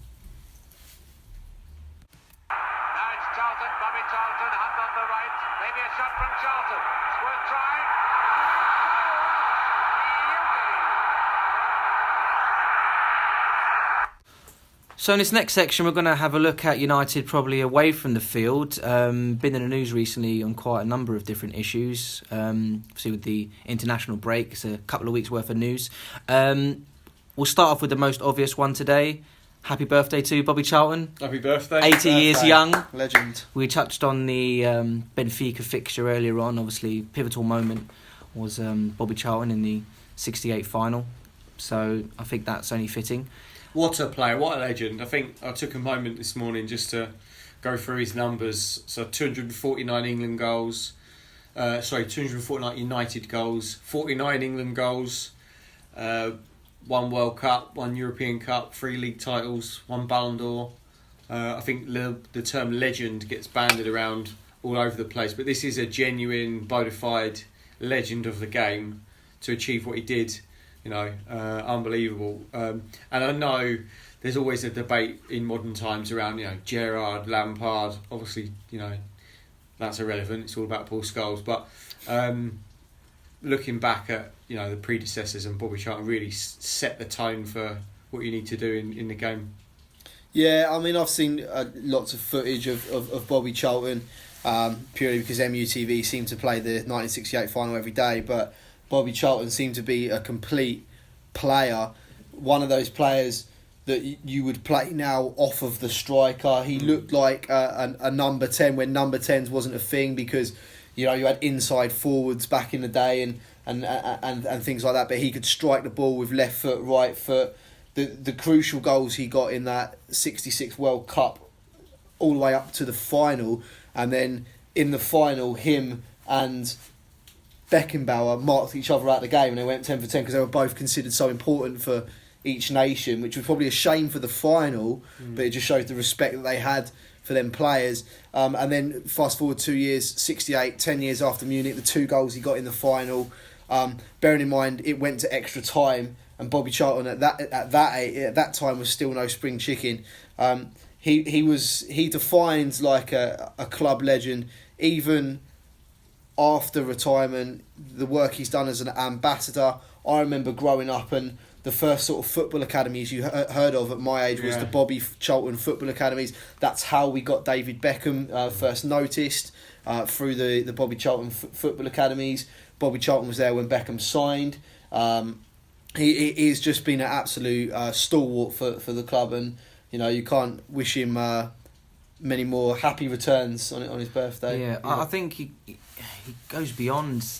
So in this next section, we're going to have a look at United probably away from the field. Been in the news recently on quite a number of different issues. Obviously with the international break, it's a couple of weeks worth of news. We'll start off with the most obvious one today. Happy birthday to Bobby Charlton. Happy birthday. 80 years young. Legend. We touched on the Benfica fixture earlier on. Obviously, pivotal moment was Bobby Charlton in the 68 final. So I think that's only fitting. What a player, what a legend. I think I took a moment this morning just to go through his numbers. So 249 England goals, 249 United goals, 49 England goals, 1 World Cup, 1 European Cup, 3 league titles, 1 Ballon d'Or. I think the term legend gets banded around all over the place, but this is a genuine, bona fide legend of the game to achieve what he did. Unbelievable. And I know there's always a debate in modern times around, Gerrard, Lampard. Obviously, that's irrelevant. It's all about Paul Scholes. But looking back at, the predecessors, and Bobby Charlton really set the tone for what you need to do in the game. Yeah, I mean, I've seen lots of footage of Bobby Charlton, purely because MUTV seem to play the 1968 final every day, but Bobby Charlton seemed to be a complete player, one of those players that you would play now off of the striker. He looked like a number 10 when number 10s wasn't a thing, because you had inside forwards back in the day and things like that, but he could strike the ball with left foot, right foot. The crucial goals he got in that 66 World Cup all the way up to the final, and then in the final him and Beckenbauer marked each other out the game, and they went 10 for 10 because they were both considered so important for each nation, which was probably a shame for the final, but it just showed the respect that they had for them players. And then fast forward 2 years, 68, 10 years after Munich, the 2 goals he got in the final. Bearing in mind it went to extra time, and Bobby Charlton at that time was still no spring chicken. He defined like a club legend, even after retirement. The work he's done as an ambassador. I remember growing up, and the first sort of football academies you heard of at my age was the Bobby Charlton Football Academies. That's how we got David Beckham first noticed, through the Bobby Charlton Football Academies. Bobby Charlton was there when Beckham signed. He's just been an absolute stalwart for the club, and you can't wish him many more happy returns on his birthday. Yeah, I think he goes beyond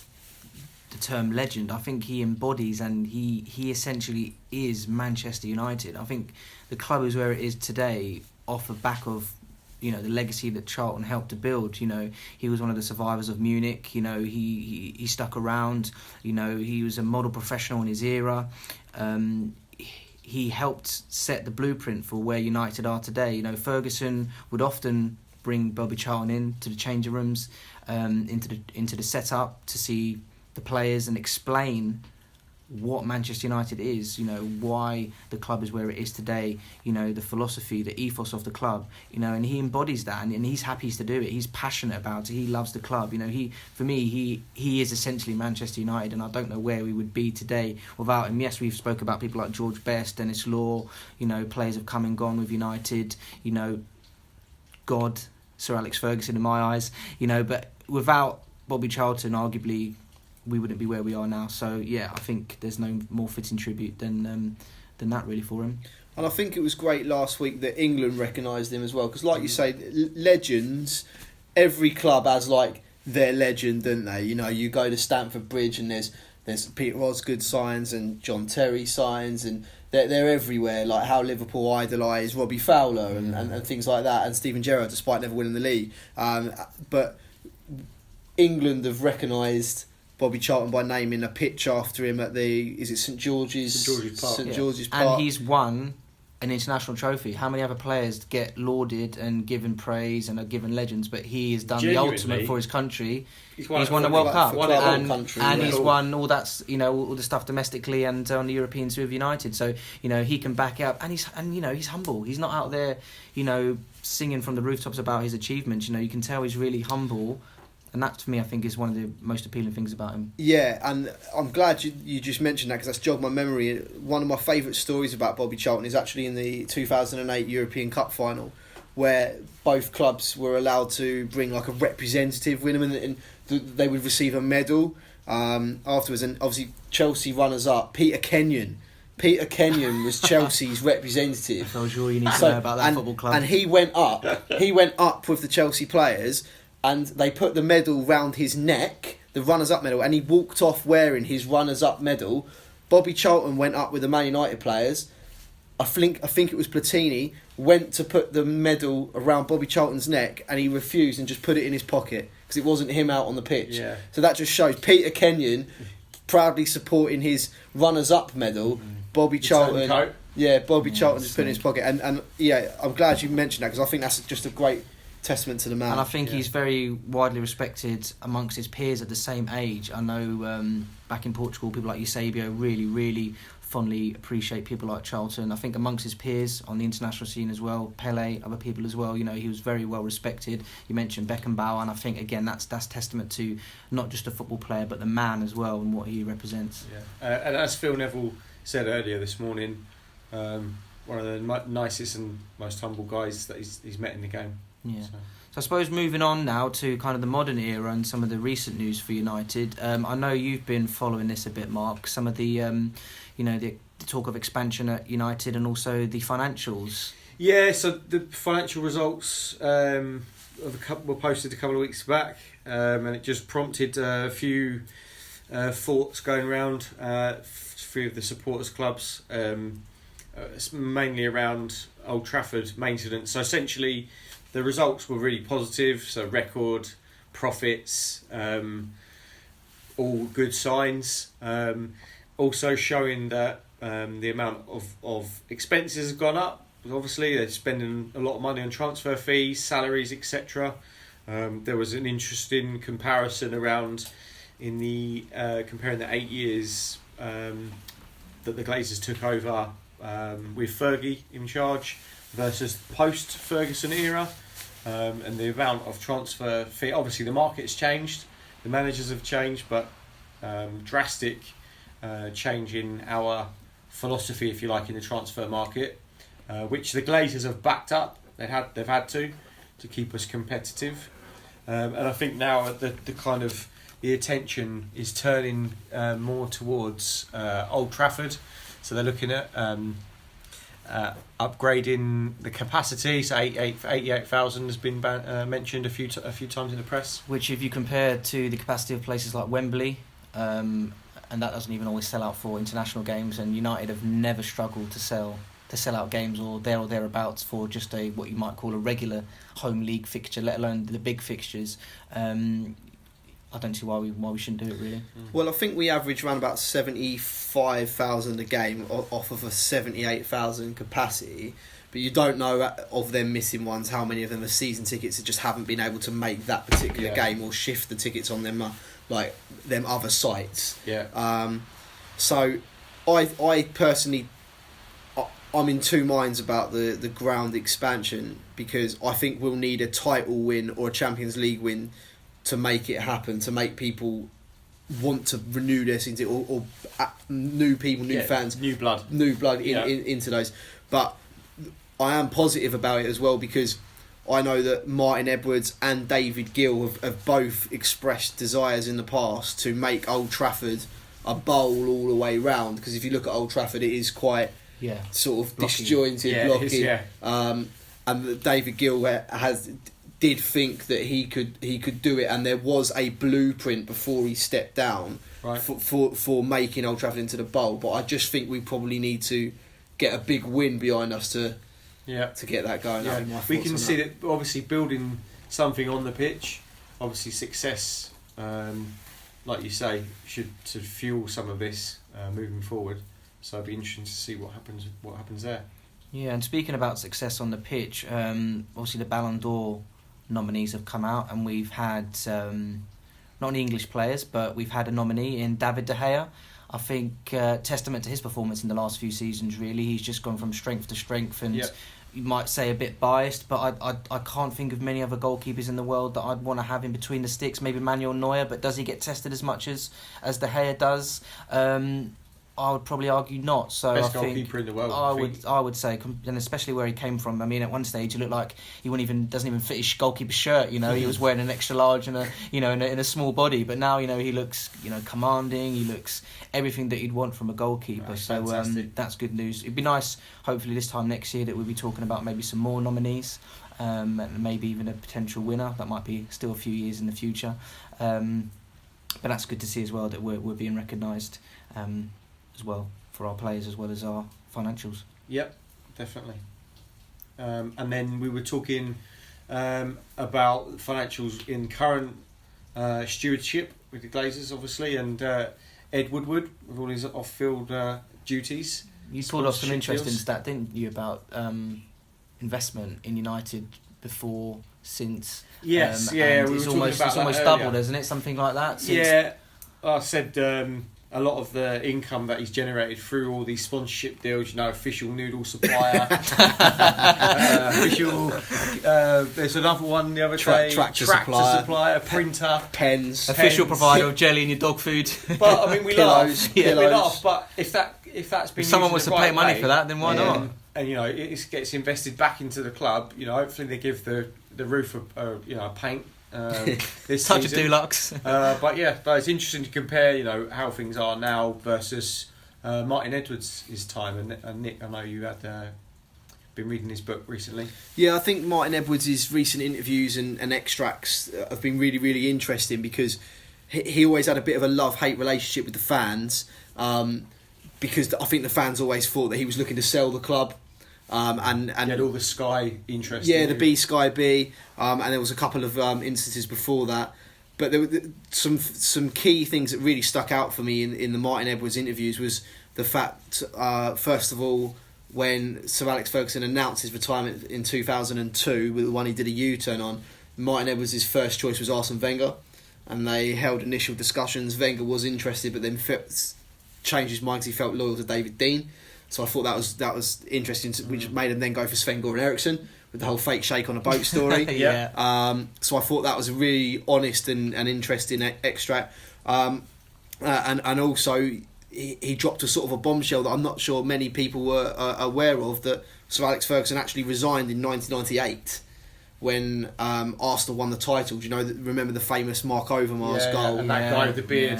the term legend. I think he embodies, and he essentially is Manchester United. I think the club is where it is today off the back of the legacy that Charlton helped to build. He was one of the survivors of Munich. He stuck around. He was a model professional in his era. he helped set the blueprint for where United are today. You know, Ferguson would often bring Bobby Charlton in to the changing rooms, into the setup to see the players and explain what Manchester United is, you know, why the club is where it is today, you know, the philosophy, the ethos of the club, you know, and he embodies that, and he's happy to do it. He's passionate about it. He loves the club. You know, for me, he is essentially Manchester United, and I don't know where we would be today without him. Yes, we've spoke about people like George Best, Dennis Law, you know, players have come and gone with United, you know, God, Sir Alex Ferguson in my eyes, you know, but without Bobby Charlton, arguably, we wouldn't be where we are now. So yeah, I think there's no more fitting tribute than that really for him. And I think it was great last week that England recognised him as well, because like you say, legends, every club has like their legend, don't they? You know, you go to Stamford Bridge and there's Peter Osgood signs and John Terry signs, and they're everywhere. Like how Liverpool idolise Robbie Fowler and things like that, and Steven Gerrard, despite never winning the league. But England have recognised Bobby Charlton by naming a pitch after him at St George's Park. St George's Park. And he's won an international trophy. How many other players get lauded and given praise and are given legends, but he has done Genuinely, the ultimate for his country. He's won the World Cup, and he's won all that, you know, all the stuff domestically and on the European Tour of United. So you know he can back it up, and he's humble. He's not out there, you know, singing from the rooftops about his achievements. You know, you can tell he's really humble. And that, to me, I think, is one of the most appealing things about him. Yeah, and I'm glad you just mentioned that, because that's jogged my memory. One of my favourite stories about Bobby Charlton is actually in the 2008 European Cup final, where both clubs were allowed to bring like a representative with them, and they would receive a medal afterwards. And obviously, Chelsea runners-up, Peter Kenyon. Peter Kenyon was Chelsea's representative. That was all you need to know about that football club. And he went up with the Chelsea players, and they put the medal round his neck, the runners-up medal, and he walked off wearing his runners-up medal. Bobby Charlton went up with the Man United players. I think it was Platini, went to put the medal around Bobby Charlton's neck, and he refused and just put it in his pocket because it wasn't him out on the pitch. Yeah. So that just shows Peter Kenyon proudly supporting his runners-up medal. Bobby Charlton, Bobby Charlton just put it in his pocket. And yeah, I'm glad you mentioned that, because I think that's just a great testament to the man. And I think he's very widely respected amongst his peers at the same age. I know back in Portugal, people like Eusebio really, really fondly appreciate people like Charlton. I think amongst his peers on the international scene as well, Pele, other people as well, you know, he was very well respected. You mentioned Beckenbauer, and I think, again, that's testament to not just a football player, but the man as well and what he represents. Yeah. And as Phil Neville said earlier this morning, one of the nicest and most humble guys that he's met in the game. Yeah. So I suppose moving on now to kind of the modern era and some of the recent news for United. I know you've been following this a bit, Mark. Some of the, the talk of expansion at United and also the financials. Yeah, so the financial results were posted a couple of weeks back, and it just prompted a few thoughts going around three of the supporters clubs, mainly around Old Trafford maintenance. So essentially, the results were really positive, so record profits, all good signs. Also showing that the amount of expenses have gone up. Obviously, they're spending a lot of money on transfer fees, salaries, etc. There was an interesting comparison around in the comparing the 8 years that the Glazers took over with Fergie in charge versus post-Ferguson era. And the amount of transfer fee. Obviously, the market's changed, the managers have changed, but drastic change in our philosophy, if you like, in the transfer market, which the Glazers have backed up. They've had to keep us competitive, and I think now the kind of the attention is turning more towards Old Trafford. So they're looking at upgrading the capacity. So 88,000 has been mentioned a few times in the press. Which, if you compare to the capacity of places like Wembley, and that doesn't even always sell out for international games, and United have never struggled to sell out games or thereabouts for just what you might call a regular home league fixture, let alone the big fixtures. I don't see why we shouldn't do it really. Well, I think we average around about 75,000 a game off of a 78,000 capacity. But you don't know of them missing ones how many of them are season tickets that just haven't been able to make that particular game or shift the tickets on them them other sites. Yeah. So I personally, I'm in two minds about the ground expansion, because I think we'll need a title win or a Champions League win to make it happen, to make people want to renew their season, or new people, new fans, new blood into those. But I am positive about it as well, because I know that Martin Edwards and David Gill have both expressed desires in the past to make Old Trafford a bowl all the way round, because if you look at Old Trafford, it is quite sort of blocky. Disjointed, blocky. It is, and David Gill did think that he could do it, and there was a blueprint before he stepped down for making Old Trafford into the bowl. But I just think we probably need to get a big win behind us to get that going. Yeah. We can see that obviously building something on the pitch, obviously success, like you say, should fuel some of this moving forward. So it'd be interesting to see what happens there. Yeah, and speaking about success on the pitch, obviously the Ballon d'Or nominees have come out, and we've had not only English players, but we've had a nominee in David De Gea. I think testament to his performance in the last few seasons. Really, he's just gone from strength to strength, and you might say a bit biased, but I can't think of many other goalkeepers in the world that I'd want to have in between the sticks. Maybe Manuel Neuer, but does he get tested as much as De Gea does? I would probably argue not. So Best I think goalkeeper in the world. I would say, and especially where he came from. I mean, at one stage he looked like he doesn't even fit his goalkeeper's shirt. You know, he was wearing an extra large and in a small body. But now he looks commanding. He looks everything that you'd want from a goalkeeper. Right, so that's good news. It'd be nice, hopefully this time next year, that we'll be talking about maybe some more nominees, and maybe even a potential winner. That might be still a few years in the future. But that's good to see as well, that we're being recognised. As well for our players as well as our financials. Yep, definitely. And then we were talking about financials in current stewardship with the Glazers, obviously, and Ed Woodward with all his off-field duties. You pulled off some interesting stat, didn't you, about investment in United before, since. Yes, yeah, we were talking about it's almost that doubled, earlier. isn't it? Something like that. I said. A lot of the income that he's generated through all these sponsorship deals, official noodle supplier, official. There's another one the other day. Tractor supplier, printer, pens, official provider of jelly in your dog food. But I mean, we laugh. We laugh. But if that's been, if someone was to pay money for that, then why not? And it gets invested back into the club. Hopefully they give the roof a paint. This touch season. of Dulux. But it's interesting to compare, how things are now versus Martin Edwards' time. And Nick, I know you had been reading his book recently. Yeah, I think Martin Edwards' recent interviews and extracts have been really, really interesting, because he always had a bit of a love-hate relationship with the fans, because I think the fans always thought that he was looking to sell the club. And he had all the Sky interest. Yeah, the B Sky B, and there was a couple of instances before that. But there were some key things that really stuck out for me in the Martin Edwards interviews was the fact, first of all, when Sir Alex Ferguson announced his retirement in 2002, with the one he did a U-turn on, Martin Edwards' first choice was Arsene Wenger, and they held initial discussions. Wenger was interested, but then changed his mind because he felt loyal to David Dein. So I thought that was interesting, which made him then go for Sven-Göran Eriksson with the whole fake shake on a boat story. So I thought that was a really honest and interesting extract. And also he dropped a sort of a bombshell that I'm not sure many people were aware of, that Sir Alex Ferguson actually resigned in 1998 when Arsenal won the title. Do you remember the famous Mark Overmars goal? And that guy with the beard.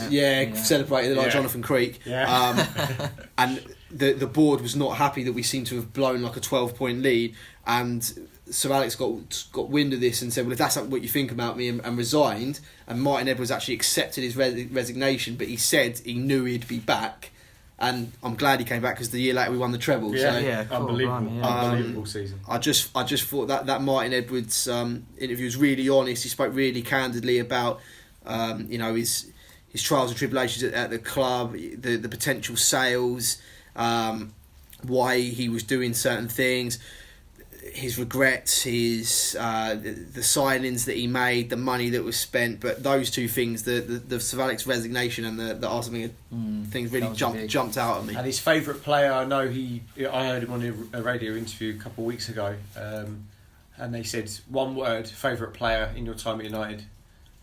Celebrated like Jonathan Creek. And the board was not happy that we seemed to have blown like a 12-point lead, and Sir Alex got wind of this and said, well, if that's what you think about me, and resigned. And Martin Edwards actually accepted his resignation, but he said he knew he'd be back, and I'm glad he came back, because the year later we won the treble. Unbelievable season. I just thought that Martin Edwards interview was really honest. He spoke really candidly about His trials and tribulations at the club, the potential sales, why he was doing certain things, his regrets, his the signings that he made, the money that was spent. But those two things, the Sir Alex's resignation and the Arsene Wenger things, really jumped out at me. And his favourite player, I heard him on a radio interview a couple of weeks ago, and they said, one word, favourite player in your time at United.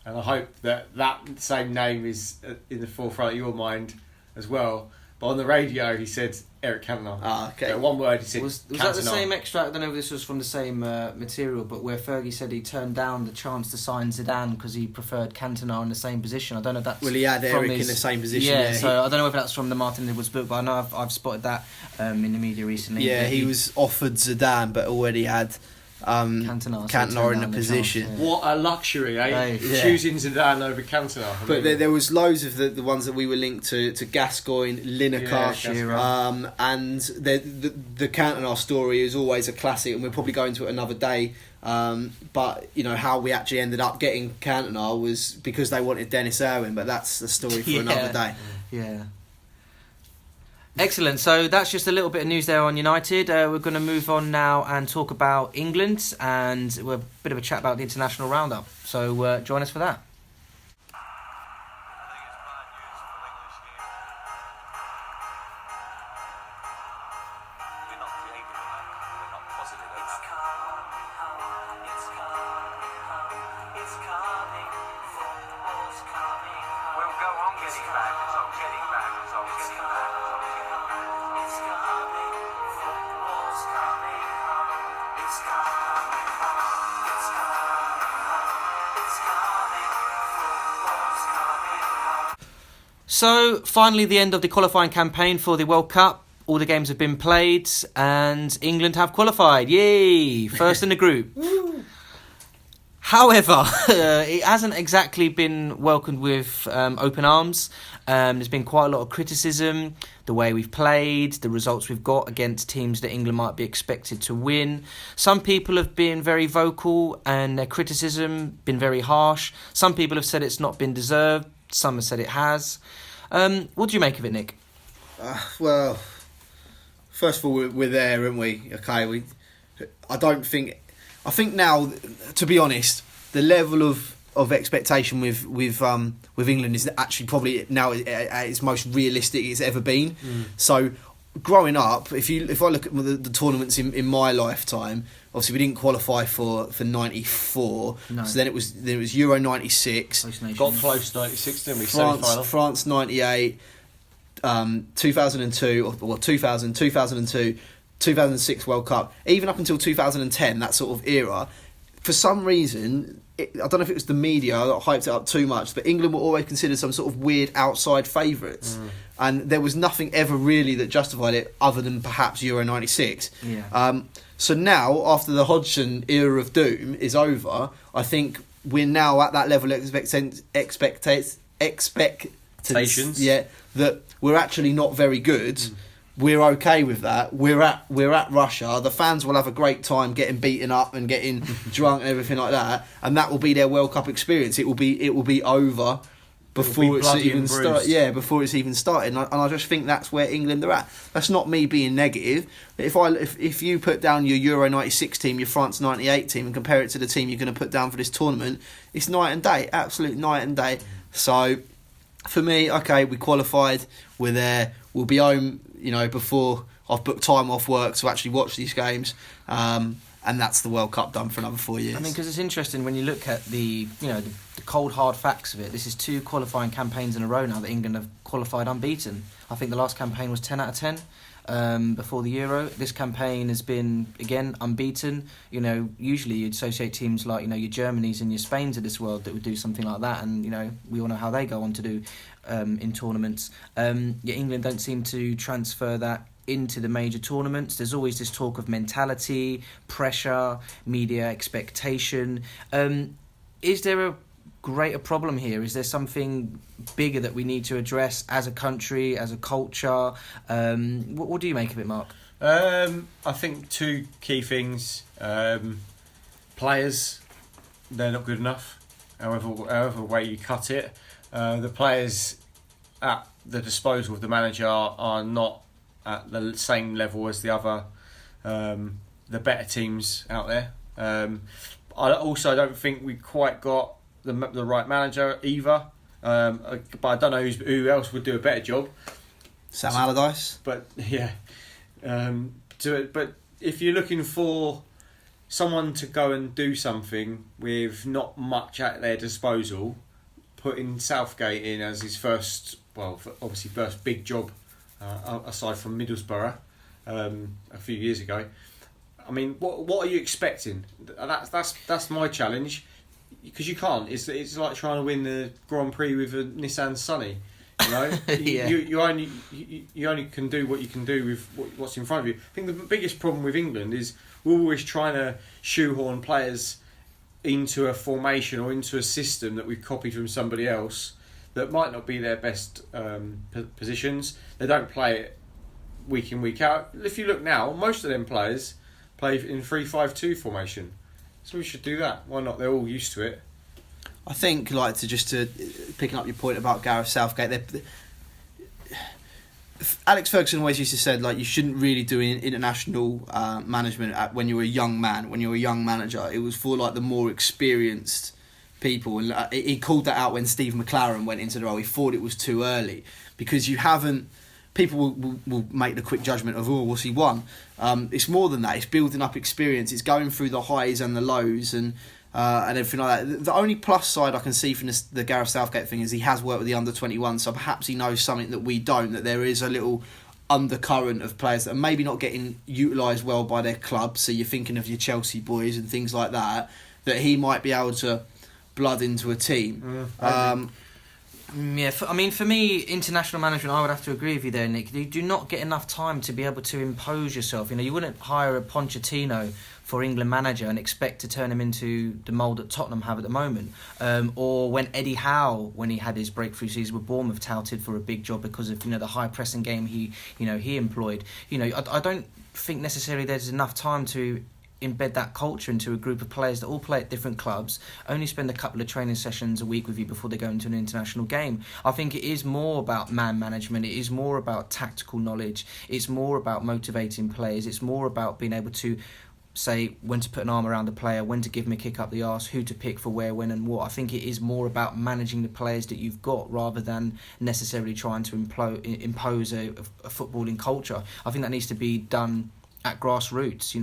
And I hope that same name is in the forefront of your mind as well. But on the radio, he said Eric Cantona. Okay. So one word, he said Was Cantona. that the same extract? I don't know if this was from the same material, but where Fergie said he turned down the chance to sign Zidane because he preferred Cantona in the same position. I don't know if that's... Well, he had Eric in the same position. Yeah, so I don't know if that's from the Martin Edwards book, but I know I've spotted that in the media recently. Yeah, he was offered Zidane, but already had Cantona in the position. Chance, yeah. What a luxury, eh? Right. Yeah. Choosing Zidane over Cantona. But there was loads of the ones that we were linked to Gascoigne, Lineker, Yeah, and the Cantona story is always a classic, and we'll probably go into it another day. But how we actually ended up getting Cantona was because they wanted Dennis Irwin, but that's the story for another day. Yeah. Excellent. So that's just a little bit of news there on United. We're going to move on now and talk about England, and we're a bit of a chat about the international roundup. So join us for that. So, finally, the end of the qualifying campaign for the World Cup. All the games have been played, and England have qualified. Yay! First in the group. However, it hasn't exactly been welcomed with open arms. There's been quite a lot of criticism, the way we've played, the results we've got against teams that England might be expected to win. Some people have been very vocal, and their criticism been very harsh. Some people have said it's not been deserved. Some have said it has. What do you make of it, Nick? Well, first of all, we're there, aren't we? Okay, I think now, to be honest, the level of expectation with England is actually probably now at its most realistic it's ever been. So, growing up, if I look at the tournaments in my lifetime, obviously we didn't qualify for 94. No. So then it was Euro 96. Got close 96, didn't we? France 98, 2002 or 2000, 2002, 2006 World Cup, even up until 2010, that sort of era. For some reason, I don't know if it was the media that hyped it up too much, but England were always considered some sort of weird outside favourites. And there was nothing ever really that justified it other than perhaps Euro 96. Yeah. So now, after the Hodgson era of doom is over, I think we're now at that level of expectations. Yeah, that we're actually not very good. We're okay with that. We're at Russia. The fans will have a great time getting beaten up and getting drunk and everything like that, and that will be their World Cup experience. It will be over before it's even started. Yeah, before it's even started. And I just think that's where England are at. That's not me being negative. If you put down your Euro 96 team, your France 98 team, and compare it to the team you're going to put down for this tournament, it's night and day. Absolute night and day. So, for me, okay, we qualified. We're there. We'll be home, before I've booked time off work to actually watch these games. And that's the World Cup done for another 4 years. I mean, because it's interesting when you look at the cold hard facts of it. This is 2 qualifying campaigns in a row now that England have qualified unbeaten. I think the last campaign was 10 out of 10 before the Euro. This campaign has been again unbeaten. Usually you'd associate teams like your Germanys and your Spains of this world that would do something like that, and we all know how they go on to do in tournaments. Yet England don't seem to transfer that into the major tournaments. There's always this talk of mentality, pressure, media expectation. Is there a greater problem here? Is there something bigger that we need to address as a country, as a culture? What do you make of it, Mark? I think 2 key things. Players, they're not good enough. however way you cut it. The players at the disposal of the manager are not at the same level as the other, the better teams out there. I also don't think we quite got the right manager either. But I don't know who else would do a better job. Sam Allardyce. But yeah, but if you're looking for someone to go and do something with not much at their disposal, putting Southgate in as his first big job, aside from Middlesbrough a few years ago. I mean, what are you expecting? That's my challenge, because you can't. It's like trying to win the Grand Prix with a Nissan Sunny. You know, Yeah. you only can do what you can do with what's in front of you. I think the biggest problem with England is we're always trying to shoehorn players into a formation or into a system that we've copied from somebody else that might not be their best positions. They don't play it week in, week out. If you look now, most of them players play in 3-5-2 formation. So we should do that. Why not? They're all used to it. I think, to picking up your point about Gareth Southgate, Alex Ferguson always used to say, you shouldn't really do international management when you're a young man, when you're a young manager. It was for the more experienced people, and he called that out when Steve McLaren went into the role. He thought it was too early, because you haven't. People will make the quick judgment of, what's he won? It's more than that. It's building up experience. It's going through the highs and the lows and everything like that. The only plus side I can see from the Gareth Southgate thing is he has worked with the under-21, so perhaps he knows something that we don't, that there is a little undercurrent of players that are maybe not getting utilised well by their club. So you're thinking of your Chelsea boys and things like that he might be able to blood into a team. For me, international management, I would have to agree with you there, Nick. You do not get enough time to be able to impose yourself. You wouldn't hire a Pochettino for England manager and expect to turn him into the mould that Tottenham have at the moment. Or when Eddie Howe, when he had his breakthrough season with Bournemouth, touted for a big job because of the high pressing game he employed. I don't think necessarily there's enough time to embed that culture into a group of players that all play at different clubs, only spend a couple of training sessions a week with you before they go into an international game. I think it is more about man management, it is more about tactical knowledge, it's more about motivating players, it's more about being able to say when to put an arm around a player, when to give him a kick up the arse, who to pick for where, when and what. I think it is more about managing the players that you've got rather than necessarily trying to impose a footballing culture. I think that needs to be done at grassroots.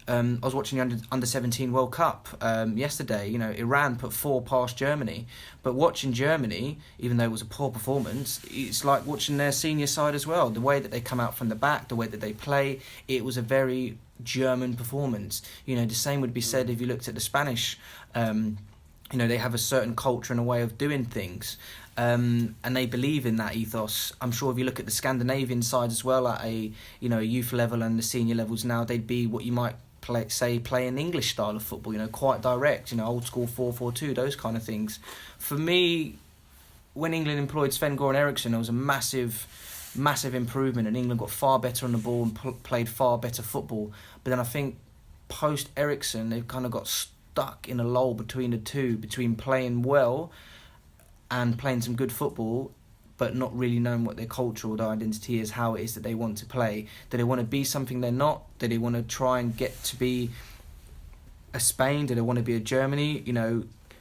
I was watching the under-17 World Cup yesterday. Iran put 4 past Germany, but watching Germany, even though it was a poor performance, it's like watching their senior side as well. The way that they come out from the back, the way that they play, it was a very German performance. The same would be said if you looked at the Spanish. They have a certain culture and a way of doing things. And they believe in that ethos. I'm sure if you look at the Scandinavian side as well, at a youth level and the senior levels now, they'd be what you might play an English style of football. Quite direct. Old school 4-4-2, those kind of things. For me, when England employed Sven-Göran Eriksson, there was a massive improvement, and England got far better on the ball and played far better football. But then I think post Eriksson, they've kind of got stuck in a lull between the two, between playing well and playing some good football, but not really knowing what their culture or their identity is, how it is that they want to play. Do they want to be something they're not? Do they want to try and get to be a Spain? Do they want to be a Germany?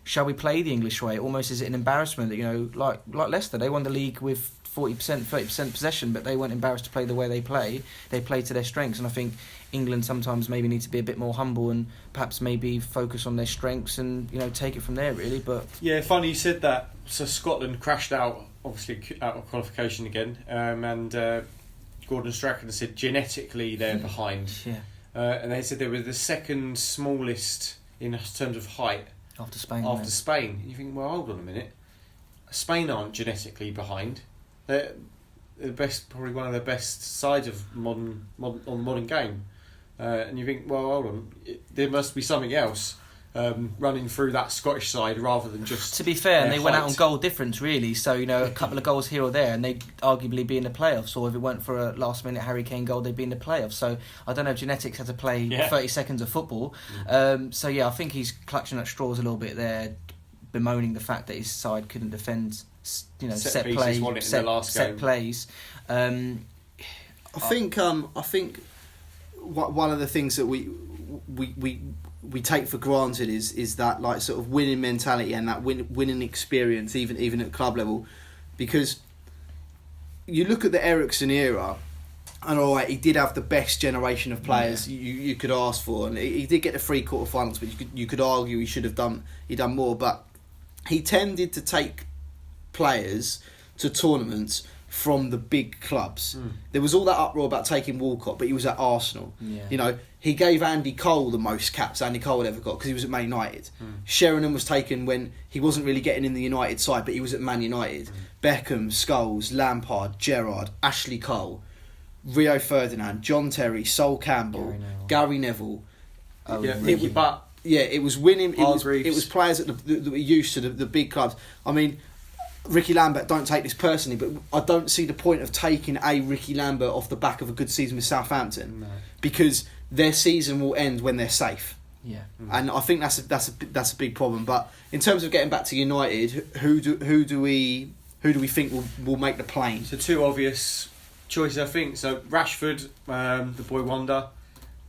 Shall we play the English way? Almost is it an embarrassment that, like Leicester, they won the league with 40%, 30% possession, but they weren't embarrassed to play the way they play. They play to their strengths, and I think England sometimes maybe need to be a bit more humble and perhaps maybe focus on their strengths and take it from there, really. But yeah, funny you said that. So Scotland crashed out, obviously out of qualification again, and Gordon Strachan said genetically they're behind. Yeah. And they said they were the second smallest in terms of height after Spain. Spain. You think, well, hold on a minute. Spain aren't genetically behind. They're the best, probably one of the best sides of modern game. And you think, well, hold on, there must be something else running through that Scottish side rather than just. To be fair, and they went out on goal difference, really. So a couple of goals here or there, and they'd arguably be in the playoffs. Or if it weren't for a last-minute Harry Kane goal, they'd be in the playoffs. So I don't know if genetics had to play 30 seconds of football. I think he's clutching at straws a little bit there. bemoaning the fact that his side couldn't defend, set pieces, play, won it in the last set game. plays. I think one of the things that we take for granted is that like sort of winning mentality and that winning experience, even at club level, because you look at the Eriksen era. And all right, he did have the best generation of players you could ask for, and he did get the 3 quarterfinals. But you could argue he done more. But he tended to take players to tournaments from the big clubs. There was all that uproar about taking Walcott, but he was at Arsenal. Yeah. He gave Andy Cole the most caps Andy Cole had ever got because he was at Man United. Sheringham was taken when he wasn't really getting in the United side, but he was at Man United. Beckham, Scholes, Lampard, Gerrard, Ashley Cole, Rio Ferdinand, John Terry, Sol Campbell, Gary Neville. Ricky Butt. It was winning. It Hargreaves. was players that were used to the big clubs. I mean, Ricky Lambert, don't take this personally, but I don't see the point of taking a Ricky Lambert off the back of a good season with Southampton, because their season will end when they're safe. Yeah. And I think that's a big problem. But in terms of getting back to United, who do we think will make the plane? So 2 obvious choices, I think. So Rashford, the boy wonder,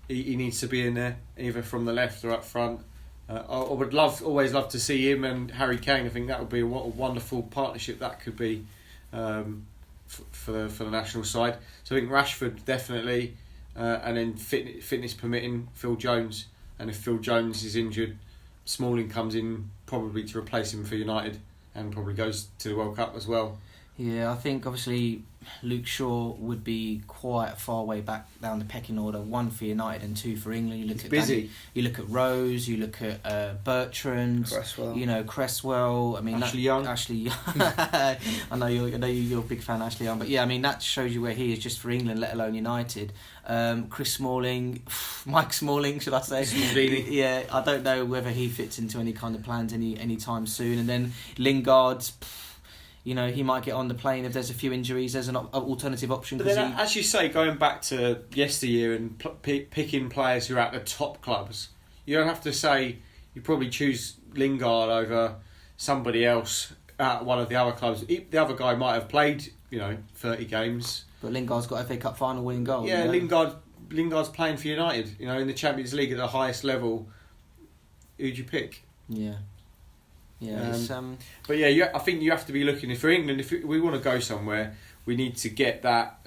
he needs to be in there, either from the left or up front. I would always love to see him and Harry Kane. I think that would be what a wonderful partnership that could be for the national side. So I think Rashford definitely, and then fitness permitting, Phil Jones. And if Phil Jones is injured, Smalling comes in probably to replace him for United and probably goes to the World Cup as well. Yeah, I think obviously Luke Shaw would be quite far way back down the pecking order. 1 for United and 2 for England. You look at busy. You look at Rose. You look at Bertrand. Cresswell. Cresswell. I mean, Ashley Young. I know you're a big fan of Ashley Young, but yeah, I mean that shows you where he is just for England, let alone United. Chris Smalling, Mike Smalling, should I say? Smaldini. Yeah, I don't know whether he fits into any kind of plans any time soon. And then Lingard. He might get on the plane if there's a few injuries. There's an alternative option. But then, as you say, going back to yesteryear and picking players who are at the top clubs, you don't have to say you probably choose Lingard over somebody else at one of the other clubs. The other guy might have played, 30 games. But Lingard's got FA Cup final winning goal. Yeah, Lingard's playing for United, in the Champions League at the highest level. Who'd you pick? Yeah. Yeah, but yeah, I think you have to be looking for England. If we want to go somewhere, we need to get that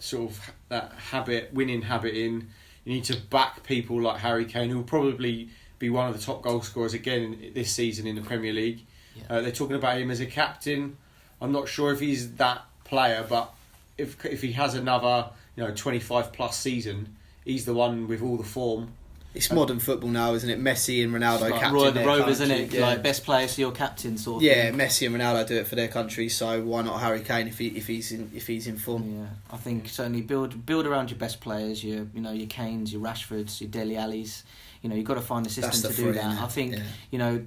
sort of that winning habit in. You need to back people like Harry Kane, who will probably be one of the top goal scorers again this season in the Premier League. Yeah. They're talking about him as a captain. I'm not sure if he's that player, but if he has another 25 plus season, he's the one with all the form. It's modern football now, isn't it? Messi and Ronaldo like captain Roy their the Rovers, country. isn't it? Yeah. Like best players for your captain sort of Yeah, thing. Messi and Ronaldo do it for their country, so why not Harry Kane if he's in form? Yeah, I think certainly build around your best players, your Kanes, your Rashfords, your Dele Allis. You've got to find a system to do that. I think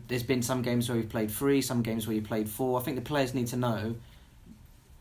there's been some games where we've played 3, some games where you played 4. I think the players need to know,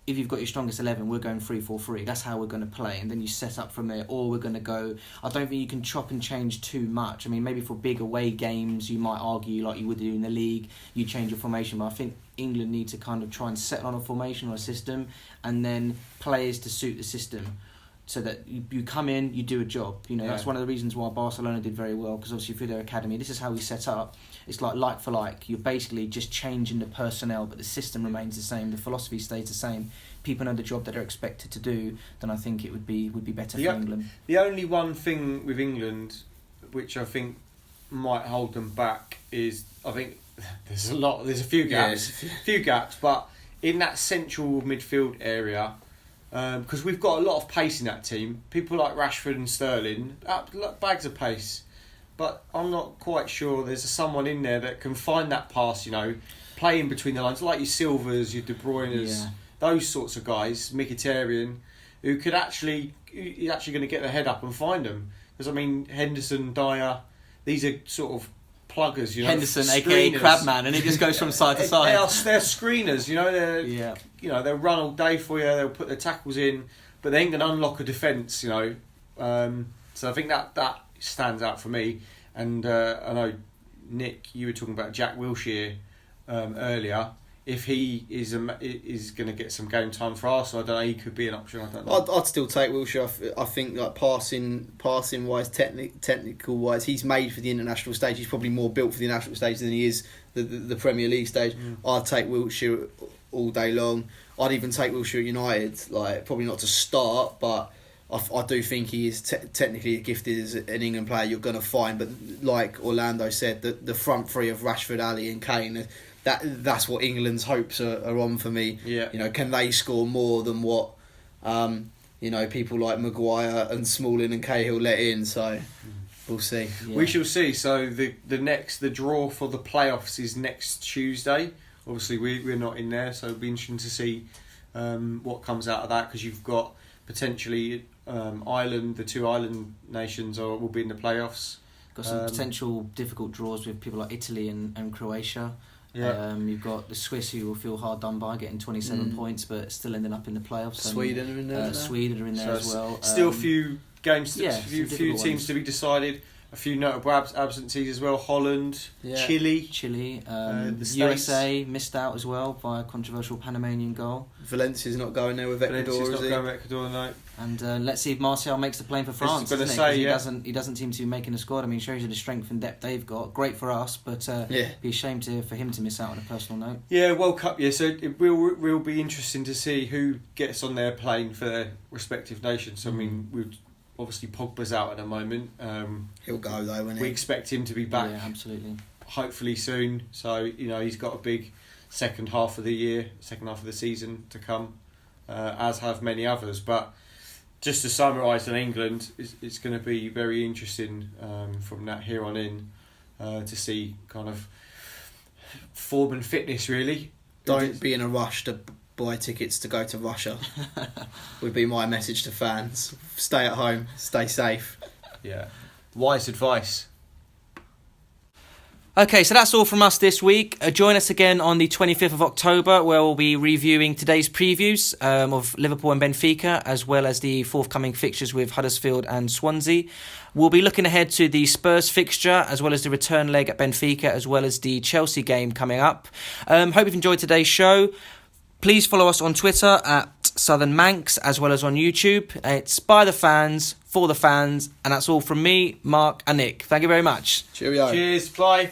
if you've got your strongest 11, we're going 3-4-3. That's how we're going to play, and then you set up from there. Or we're going to go. I don't think you can chop and change too much. I mean, maybe for big away games, you might argue like you would do in the league, you change your formation. But I think England need to kind of try and settle on a formation or a system, and then players to suit the system, so that you come in, you do a job. That's one of the reasons why Barcelona did very well, because obviously through their academy, this is how we set up. It's like for like. You're basically just changing the personnel, but the system remains the same. The philosophy stays the same. People know the job that they're expected to do. Then I think it would be better for England. The only one thing with England, which I think might hold them back, is I think there's a few gaps, but in that central midfield area. Because we've got a lot of pace in that team. People like Rashford and Sterling, bags of pace. But I'm not quite sure there's someone in there that can find that pass, play in between the lines, like your Silvers, your De Bruyne's, those sorts of guys, Mkhitaryan, who could actually going to get their head up and find them. Because, I mean, Henderson, Dyer, these are sort of pluggers, Henderson, aka Crabman, and he just goes from side to side. They're screeners, they'll run all day for you. They'll put their tackles in, but they ain't going to unlock a defence, So I think that stands out for me. And I know Nick, you were talking about Jack Wilshere. earlier, if he is going to get some game time for Arsenal, I don't know. He could be an option. I don't know. I'd still take Wilshere. I think like passing wise, technical wise, he's made for the international stage. He's probably more built for the national stage than he is the Premier League stage. I'd take Wilshere all day long. I'd even take Wilshere at United. Like probably not to start, but I do think he is technically gifted as an England player. You're going to find, but like Orlando said, the front three of Rashford, Ali, and Kane. That's what England's hopes are on for me. Yeah. You know, can they score more than what people like Maguire and Smalling and Cahill let in? So we'll see. Yeah. We shall see. So the draw for the playoffs is next Tuesday. Obviously, we're not in there, so it'll be interesting to see what comes out of that, because you've got potentially Ireland, the two island nations will be in the playoffs. Got some potential difficult draws with people like Italy and Croatia. Yeah. You've got the Swiss, who will feel hard done by, getting 27 points, but still ending up in the playoffs. Sweden are in there. Sweden are in there So as well. Still a few games, yeah, few some teams ones to be decided. A few notable absentees as well. Holland, Chile. The States. USA missed out as well by a controversial Panamanian goal. Valencia's not going there with Ecuador, Valencia's is not he? going with Ecuador, no. And let's see if Martial makes the plane for France. gonna Isn't it? say, 'Cause yeah. he doesn't seem to be making the squad. I mean, shows you the strength and depth they've got. Great for us, but be a shame for him to miss out on a personal note. Yeah, World Cup, yeah. So it will be interesting to see who gets on their plane for their respective nations. I mean, obviously Pogba's out at the moment. He'll go though, won't he? We expect him to be back, Yeah, absolutely. hopefully soon. So he's got a big second half of the season to come, as have many others. But just to summarise on England, it's going to be very interesting from that here on in to see kind of form and fitness, really. Don't be in a rush to buy tickets to go to Russia. Would be my message to fans. Stay at home, stay safe. Yeah, wise advice. Okay, so that's all from us this week. Join us again on the 25th of October, where we'll be reviewing today's previews of Liverpool and Benfica, as well as the forthcoming fixtures with Huddersfield and Swansea. We'll be looking ahead to the Spurs fixture, as well as the return leg at Benfica, as well as the Chelsea game coming up. Hope you've enjoyed today's show. Please follow us on Twitter at Southern Manx, as well as on YouTube. It's by the fans, for the fans, and that's all from me, Mark and Nick. Thank you very much. Cheerio. Cheers, bye.